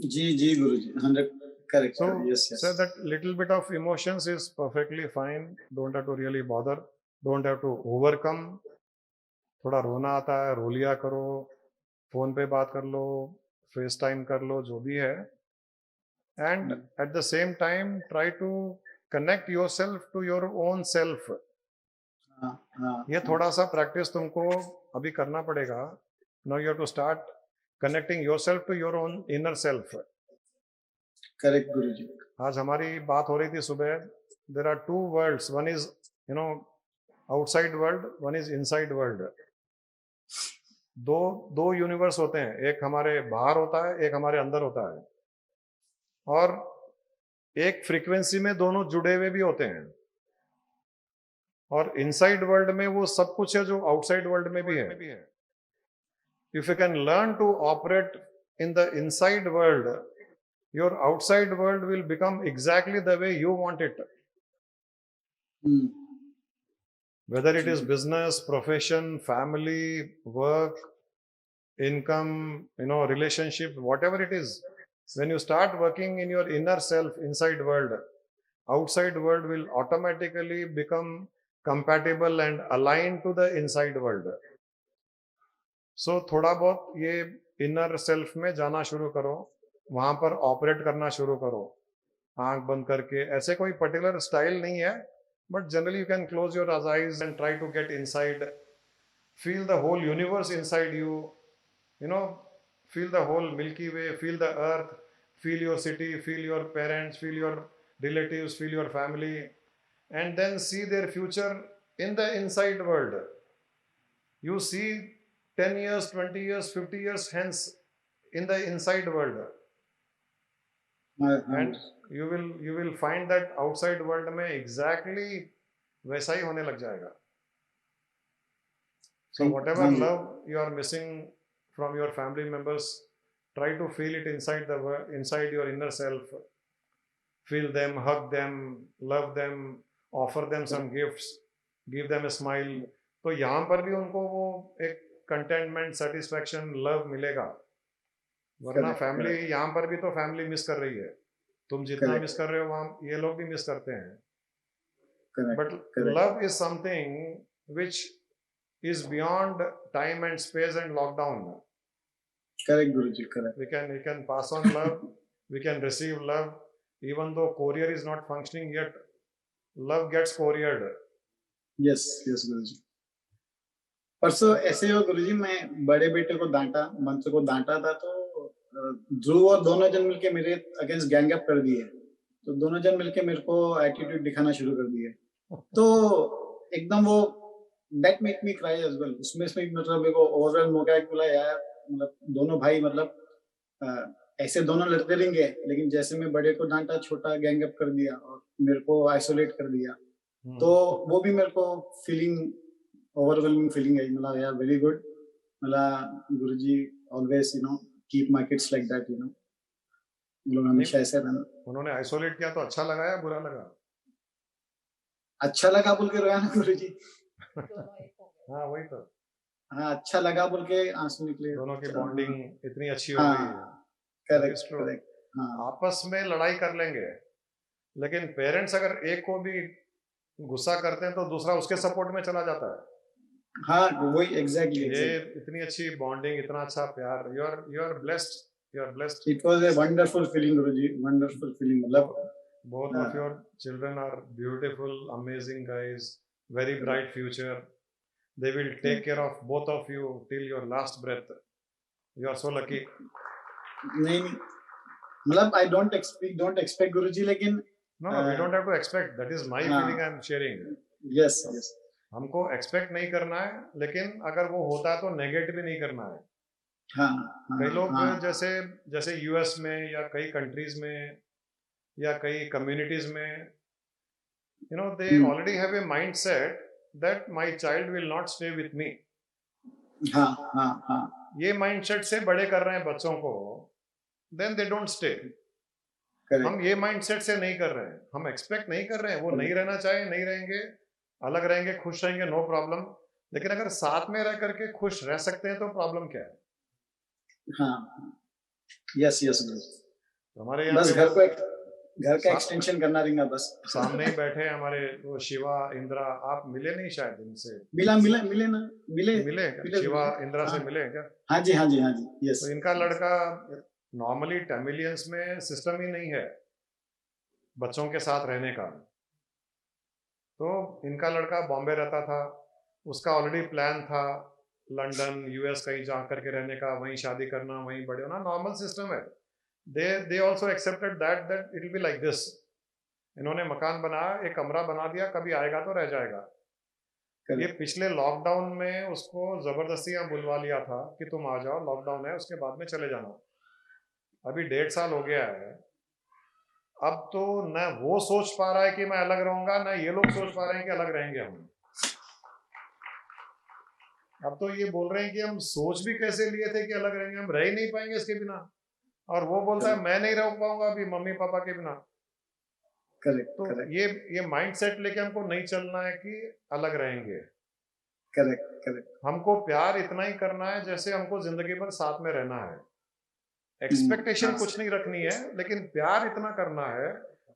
S19: जी गुरुजी, 100 correct.
S1: So,
S19: yes.
S1: So that little bit of emotions is perfectly fine. Don't have to really bother. Don't have to overcome. थोड़ा रोना आता है, रो लिया करो, फोन पे बात कर लो, फेस टाइम कर लो, जो भी है। And at the same time, try to connect yourself to your own self. ये थोड़ा सा प्रैक्टिस तुमको अभी करना पड़ेगा। Now you have to start connecting yourself to your own inner self.
S19: Correct Guruji.
S1: आज हमारी बात हो रही थी सुबह, there are two worlds, one is outside world, one is inside world. दो यूनिवर्स होते हैं, एक हमारे बाहर होता है, एक हमारे अंदर होता है, और एक फ्रीक्वेंसी में दोनों जुड़े हुए भी होते हैं। और इनसाइड वर्ल्ड में वो सब कुछ है जो आउटसाइड वर्ल्ड में भी है। If you can learn to operate in the inside world, your outside world will become exactly the way you want it. Whether it is business, profession, family, work, income, relationship, whatever it is, when you start working in your inner self, inside world, outside world will automatically become compatible and aligned to the inside world. So थोड़ा बहुत ये inner self में जाना शुरू करो, वहां पर operate करना शुरू करो, आंख बंद करके। ऐसे कोई पर्टिकुलर स्टाइल नहीं है, but generally you can close your eyes and try to get inside, feel the whole universe inside you, feel the whole milky way, feel the earth, feel your city, feel your parents, feel your relatives, feel your family, and then see their future in the inside world. You see 10 years, 20 years, 50 years hence in the inside world. And you will find that outside world में exactly वैसा ही होने लग जाएगा. So whatever love you are missing from your family members, try to feel it inside your inner self. Feel them, hug them, love them, offer them some gifts, give them a smile. तो यहाँ पर भी उनको वो एक containment, satisfaction, love मिलेगा. वरना family, यहाँ पर भी तो फैमिली मिस कर रही है. तुम जितना मिस कर रहे हो वहाँ ये लोग भी मिस करते हैं. But love is something which is beyond time and space and lockdown.
S19: Correct Guruji, correct.
S1: We can pass on love, we can receive love, even though courier is not functioning yet. Love gets couriered.
S19: Yes गुरुजी. परसों ऐसे हो गुरुजी, मैं बड़े बेटे को डांटा, मंत्र को डांटा था, तो ध्रुव और दोनों जन मिलके मेरे अगेंस्ट गैंग अप कर दिए. तो दोनों जन मिलके मेरे को एटीट्यूड दिखाना शुरू कर दिए. तो एकदम वो that make me cry as well. उसमें मतलब मेरे को ओवरवेलम हो गया कि बोला यार, मतलब दोनों भाई मतलब ऐसे दोनों लड़ते रहेंगे, लेकिन जैसे मैं बड़े को डांटा, छोटा गैंग अप कर दिया और मेरे को आइसोलेट कर दिया. तो वो भी मेरे को फीलिंग, ओवरवेलमिंग फीलिंग है. मतलब यार वेरी गुड, मतलब Guruji always keep my kids like that, लोग हमेशा ऐसे रहना.
S1: उन्होंने आइसोलेट किया तो अच्छा लगा या बुरा लगा?
S19: अच्छा लगा बोल के रोया ना गुरुजी.
S1: हाँ वही तो.
S19: हाँ अच्छा लगा बोल के आंसू निकले.
S1: दोनों की बॉन्डिंग इतनी अच्छी हो गई है.
S19: Correct correct.
S1: आपस में लड़ाई कर लेंगे, लेकिन पेरेंट्स अगर एक को भी गुस्सा करते हैं तो दूसरा उसके सपोर्ट में चला जाता है.
S19: हाँ वही एग्जैक्टली.
S1: ये इतनी अच्छी बॉन्डिंग, इतना अच्छा प्यार. You are blessed.
S19: It was a wonderful feeling Guruji, wonderful feeling. मतलब
S1: both of your children are beautiful, amazing guys, very bright future. They will take care of both of you till your last breath. You are so lucky.
S19: नहीं मतलब I don't expect गुरुजी, लेकिन
S1: no, we don't have to expect. That is my feeling I am sharing.
S19: Yes.
S1: हमको expect नहीं करना है, लेकिन अगर वो होता है तो नेगेट भी नहीं करना है. कई लोग जैसे यूएस में या कई कंट्रीज में या कई कम्युनिटीज में, they already have a mindset that my child will not stay with me. ये माइंडसेट से बड़े कर रहे हैं बच्चों को, then they don't stay. हम ये माइंडसेट से नहीं कर रहे हैं, हम एक्सपेक्ट नहीं कर रहे हैं. वो नहीं रहना चाहे, नहीं रहेंगे, अलग रहेंगे, खुश रहेंगे, नो प्रॉब्लम. लेकिन अगर साथ में रह करके खुश रह सकते हैं तो प्रॉब्लम क्या है?
S19: यस
S1: हमारे यहाँ
S19: बस घर का एक्सटेंशन करना रहेगा. बस
S1: सामने ही बैठे हैं हमारे वो शिवा, इंद्रा. आप मिले नहीं शायद इनसे?
S19: मिले
S1: शिवा, इंद्रा से मिले क्या?
S19: हाँ जी यस.
S1: तो इनका लड़का नॉर्मली टैमिलियंस में सिस्टम ही नहीं है बच्चों के साथ रहने का. तो इनका लड़का बॉम्बे रहता था, उसका ऑलरेडी प्लान था लंदन यूएस कहीं जा करके रहने का, वहीं शादी करना, वहीं बड़े होना, नॉर्मल सिस्टम है। They also accepted that it will be like this. इन्होंने मकान बनाया, एक कमरा बना दिया, कभी आएगा तो रह जाएगा। ये पिछले लॉकडाउन में उसको जबरदस्ती यहाँ बुलवा लिया था कि तुम आ जाओ, लॉकडाउन है, उसके बाद में चले जाना। अभी 1.5 साल हो गया है। अब तो न वो सोच पा रहा है कि मैं अलग रहूंगा, न ये लोग सोच पा रहे हैं कि अलग रहेंगे हम। अब तो ये बोल रहे हैं कि हम सोच भी कैसे लिए थे कि अलग रहेंगे, हम रह ही नहीं पाएंगे इसके बिना। और वो बोलता है मैं नहीं रह पाऊंगा अभी मम्मी पापा के बिना।
S19: करेक्ट
S1: तो ये माइंडसेट लेके हमको नहीं चलना है कि अलग रहेंगे।
S19: Correct correct.
S1: हमको प्यार इतना ही करना है जैसे हमको जिंदगी भर साथ में रहना है। एक्सपेक्टेशन कुछ नहीं रखनी है, लेकिन प्यार इतना करना है,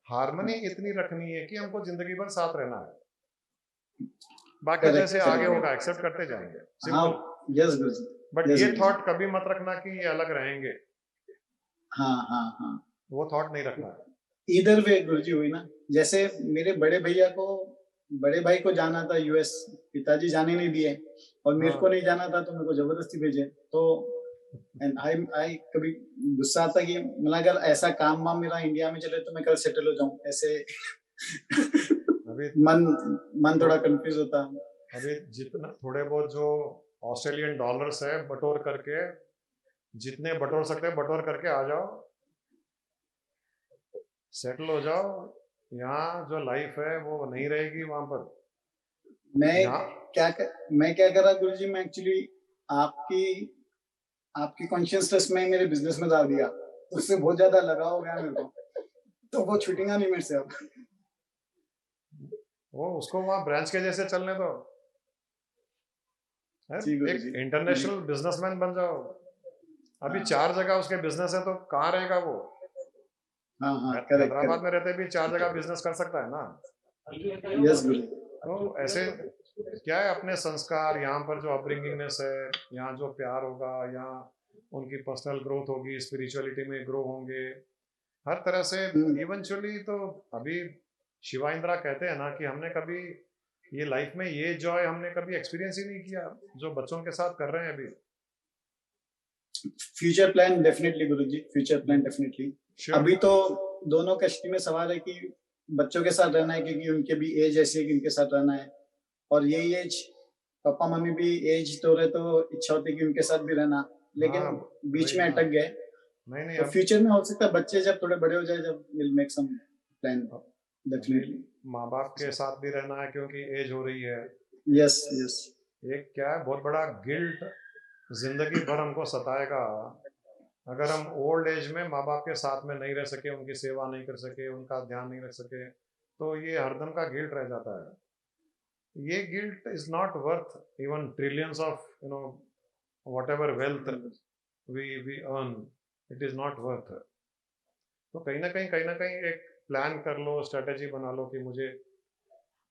S1: हार्मनी इतनी रखनी है कि हमको जिंदगी भर साथ रहना है। बाकी
S19: Correct,
S1: जैसे
S19: correct.
S1: आगे होगा एक्सेप्ट करते जाएंगे,
S19: हाँ,
S1: simple.
S19: Yes Guruji.
S1: But
S19: yes,
S1: ये
S19: गुरुजी।
S1: थॉट कभी मत रखना कि ये अलग रहेंगे,
S19: हाँ हाँ हाँ।
S1: वो थॉट नहीं रखना है।
S19: इधर वे गुरुजी हुई ना, जैसे मेरे बड़े भैया को, बड़े भाई को जाना था यूएस, पिताजी जाने नहीं दिए, और मेरे को नहीं जाना था तो मेरे को जबरदस्ती भेजे। तो एंड आई कभी गुस्सा आता कि मतलब अगर ऐसा काम वाम मेरा इंडिया में चले तो मैं कल सेटल हो जाऊं, ऐसे
S1: अभी
S19: मन थोड़ा कंफ्यूज होता।
S1: अभी जितना थोड़े बहुत जो ऑस्ट्रेलियन डॉलर्स है बटोर करके, जितने बटोर सकते हैं बटोर करके आ जाओ, सेटल हो जाओ। यहाँ जो लाइफ है वो नहीं रहेगी वहां पर।
S19: मैं क्या करा गुरुजी, मैं एक्चुअली आपकी कॉन्शियसनेस में मेरे बिजनेस में डाल दिया, उससे बहुत ज्यादा लगाव हो गया मेरे को, तो वो छूटेगा नहीं मेरे से अब।
S1: वो उसको वहां ब्रांच के जैसे चलने दो, एक इंटरनेशनल बिजनेसमैन बन जाओ। अभी 4 जगह उसके बिजनेस है तो कहाँ रहेगा वो? हैदराबाद में रहते भी 4 जगह बिजनेस कर सकता है ना।
S19: यस गुरु।
S1: तो ऐसे क्या है, अपने संस्कार, यहाँ पर जो अपब्रिंगिंगनेस है, यहाँ जो प्यार होगा, यहाँ उनकी पर्सनल ग्रोथ होगी, स्पिरिचुअलिटी में ग्रो होंगे हर तरह से इवेंचुअली। तो अभी शिवा इंद्रा कहते हैं ना कि हमने कभी ये लाइफ में ये जॉय हमने कभी एक्सपीरियंस ही नहीं किया जो बच्चों के साथ कर रहे हैं अभी।
S19: फ्यूचर प्लान डेफिनेटली गुरुजी, फ्यूचर प्लान डेफिनेटली। अभी तो दोनों कश्ती में सवाल है कि बच्चों के साथ रहना है, क्योंकि उनके भी एज ऐसी है कि उनके साथ रहना है, और यही एज पापा मम्मी भी एज तो रहे, तो इच्छा होती है कि उनके साथ भी रहना, लेकिन बीच में अटक गए।
S1: नहीं
S19: तो फ्यूचर में हो सकता है बच्चे जब थोड़े बड़े हो जाए, जब will make some plan definitely.
S1: माँ बाप के साथ भी रहना है क्योंकि एज हो रही है।
S19: Yes yes.
S1: एक क्या है, बहुत बड़ा गिल्ट जिंदगी भर हमको सताएगा अगर हम ओल्ड एज में माँ बाप के साथ में नहीं रह सके, उनकी सेवा नहीं कर सके, उनका ध्यान नहीं रख सके, तो ये हरदम का गिल्ट रह जाता है। ये guilt is not worth even trillions of whatever wealth we earn, it is not worth। तो कहीं ना कहीं एक प्लान कर लो, स्ट्रेटेजी बना लो कि मुझे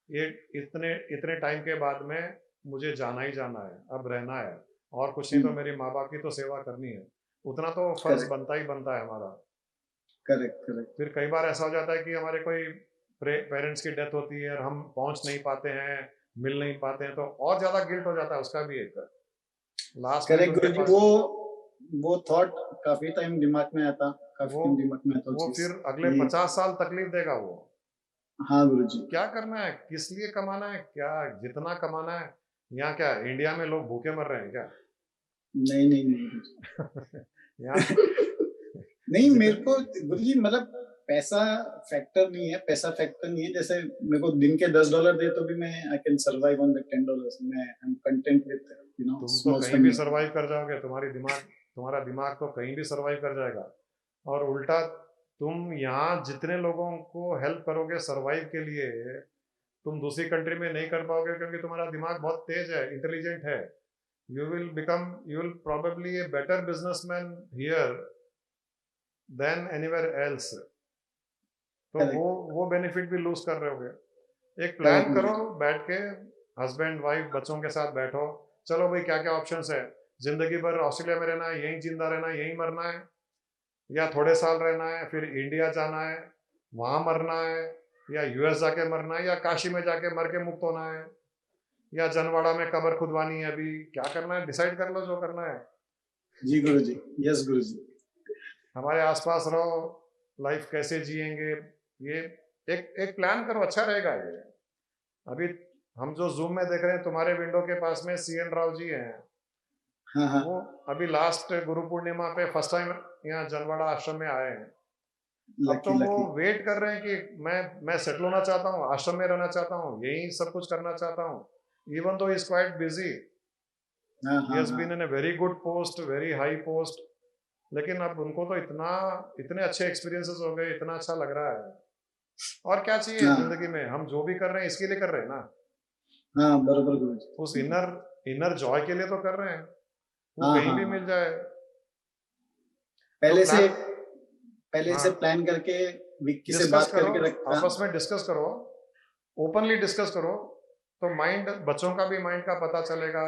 S1: ये इतने टाइम के बाद में मुझे जाना ही जाना है, अब रहना है, और कुछ नहीं तो मेरी माँ बाप की तो सेवा करनी है, उतना तो फर्ज बनता ही बनता है हमारा।
S19: Correct correct.
S1: फिर कई बार ऐसा हो जाता है कि हमारे कोई पेरेंट्स की डेथ होती है और हम पहुंच नहीं पाते हैं, मिल नहीं पाते हैं, तो और ज्यादा गिल्ट हो जाता है। उसका भी एक लास्ट
S19: करेक्ट गुरुजी, वो थॉट काफी टाइम दिमाग में आता,
S1: वो फिर अगले 50 साल तकलीफ देगा वो।
S19: हाँ गुरुजी। क्या
S1: करना है, किस लिए कमाना है, क्या जितना कमाना है। यहाँ क्या इंडिया में लोग भूखे मर रहे हैं क्या?
S19: नहीं नहीं मेरे को गुरुजी मतलब पैसा फैक्टर नहीं है, जैसे मेरे को दिन के $10 दे तो भी मैं I can survive on the $10। मैं आई एम कंटेंट विद
S1: तुम तो कहीं भी सर्वाइव कर जाओगे, तुम्हारा दिमाग तो कहीं भी सर्वाइव कर जाएगा। और उल्टा तुम यहाँ जितने लोगों को हेल्प करोगे सर्वाइव के लिए, तुम दूसरी कंट्री में नहीं कर पाओगे क्योंकि तुम्हारा दिमाग बहुत तेज है, इंटेलिजेंट है। you will probably a better businessman here than anywhere else। तो वो बेनिफिट भी लूज कर रहे होगे। एक प्लान करो, बैठ के हस्बैंड वाइफ बच्चों के साथ बैठो, चलो भाई क्या क्या ऑप्शंस है, जिंदगी भर ऑस्ट्रेलिया में रहना है, यहीं जिंदा रहना है, यहीं मरना है, या थोड़े साल रहना है फिर इंडिया जाना है वहां मरना है, या यूएस जाके मरना है, या काशी में जाके मर के मुक्त होना है। या जनवाड़ा में कब्र खुदवानी है, अभी क्या करना है डिसाइड कर लो जो करना है।
S19: जी गुरुजी, यस गुरुजी।
S1: हमारे आसपास रहो, लाइफ कैसे जिएंगे, ये एक प्लान करो, अच्छा रहेगा ये। अभी हम जो जूम में देख रहे हैं, तुम्हारे विंडो के पास में CN राव जी हैं।
S19: हाँ हाँ।
S1: वो अभी लास्ट गुरु पूर्णिमा पे फर्स्ट टाइम यहाँ जनवाड़ा आश्रम में आए हैं। अब तो वो वेट कर रहे हैं कि मैं सेटल होना चाहता हूँ, आश्रम में रहना चाहता हूँ, यही सब कुछ करना चाहता हूँ। Even though is quite busy, he has been in a very good post, very high post, लेकिन अब उनको तो इतने अच्छे एक्सपीरियंसेस हो गए, इतना अच्छा लग रहा है। और क्या चाहिए जिंदगी में, हम जो भी कर रहे हैं इसके लिए कर रहे हैं ना।
S19: हाँ बराबर गुरुजी।
S1: उस इनर जॉय के लिए तो कर रहे हैं, वो
S19: हाँ,
S1: कहीं
S19: हाँ,
S1: भी
S19: हाँ।
S1: मिल जाए।
S19: पहले
S1: तो
S19: से प्लान करके विक्की से बात करके रखा,
S1: आपस में डिस्कस करो, ओपनली डिस्कस करो, तो माइंड, बच्चों का भी माइंड का पता चलेगा,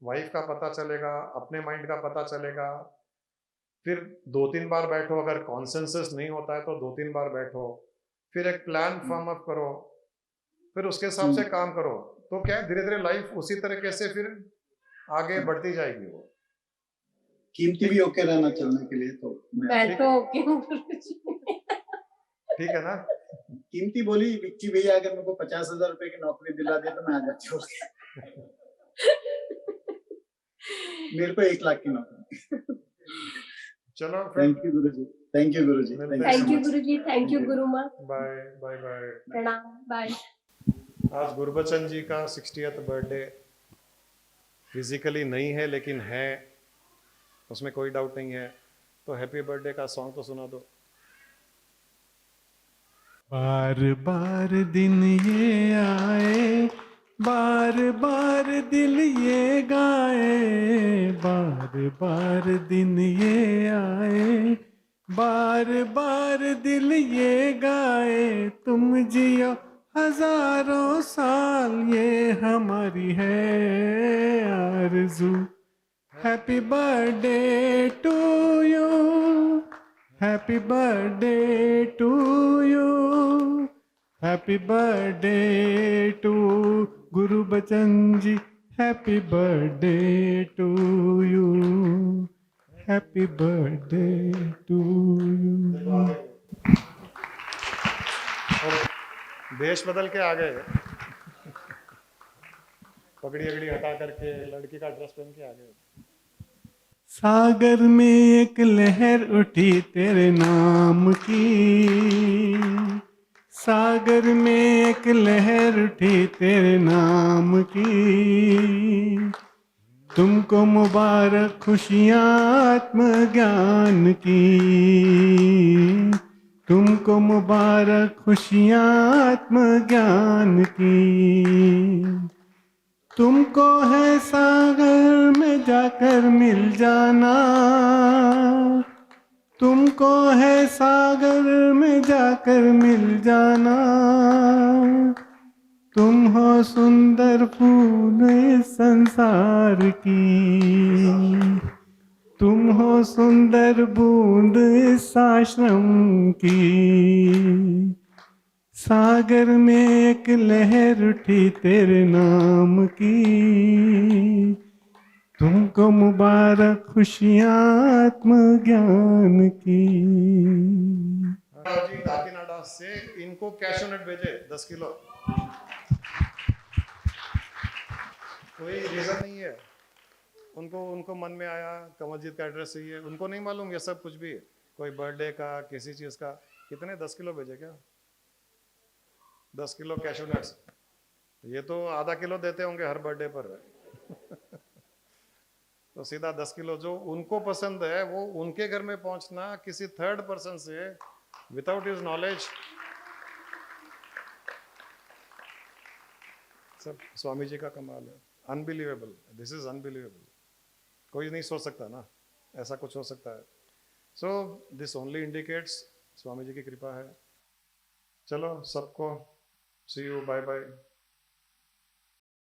S1: वाइफ का पता चलेगा, अपने माइंड का पता चलेगा। फिर 2-3 बार बैठो, अगर कॉन्सेंसस नहीं होता है तो 2-3 बार बैठो, फिर एक प्लान फॉर्म अप करो, फिर उसके हिसाब से काम करो। तो क्या है, धीरे धीरे लाइफ उसी तरीके से फिर आगे बढ़ती जाएगी। वो
S19: कीमती भी ओके रहना चलने के लिए, तो
S11: मैं तो ओके हूँ गुरुजी।
S1: ठीक है ना।
S19: कीमती बोली विक्की भैया, अगर मेरे को 50,000 रुपए की नौकरी दिला दे तो मैं आ जाती हूँ। मेरे को 1 लाख की नौकरी।
S1: चलो,
S19: thank you Guruji, thank you Guruji,
S11: thank you Guruji, thank you गुरु माँ।
S1: बाय बाय बाय,
S11: प्रणाम, बाय।
S1: आज गुरबचन जी का 60th बर्थडे फिजिकली नहीं है लेकिन है, उसमें कोई डाउट नहीं है। तो हैप्पी बर्थडे का सॉन्ग तो सुना दो।
S20: बार बार दिन ये आए, बार बार दिल ये गाए, बार बार दिन ये आए, बार बार दिल ये गाए, तुम जियो हजारों साल, ये हमारी है आरज़ू। Happy birthday to you, happy birthday to you, happy birthday to Gurubachan ji, happy birthday to you, happy birthday to you.
S1: देश बदल के आ गए, पगड़ी अगड़ी हटा करके लड़की का ड्रेस पहन के आ गए।
S20: सागर में एक लहर उठी तेरे नाम की, सागर में एक लहर उठी तेरे नाम की, तुमको मुबारक खुशियाँ आत्मज्ञान की, तुमको मुबारक खुशियाँ आत्मज्ञान की, तुमको है सागर में जाकर मिल जाना, तुमको है सागर में जाकर मिल जाना, तुम हो सुंदर फूल इस संसार की, तुम हो सुंदर बूंद इस आश्रम की, सागर में एक लहर उठी तेरे नाम की, तुमको मुबारक खुशियाँ आत्मज्ञान की।
S1: जी काकीनाडा से इनको कैश नट भेजे 10 किलो। कोई रीजन नहीं है, उनको मन में आया कमलजीत का एड्रेस चाहिए, उनको नहीं मालूम ये सब कुछ भी, कोई बर्थडे का किसी चीज का। कितने 10 किलो भेजे क्या? 10 किलो कैशू नट्स, ये तो आधा किलो देते होंगे हर बर्थडे पर। तो सीधा 10 किलो जो उनको पसंद है वो उनके घर में पहुंचना किसी थर्ड पर्सन से विदाउट हिज नॉलेज। सब स्वामी जी का कमाल है, अनबिलीवेबल, दिस इज अनबिलीवेबल। कोई नहीं सोच सकता ना ऐसा कुछ हो सकता है। So this only indicates Swami ji की कृपा है। चलो सबको सी यू, बाय बाय।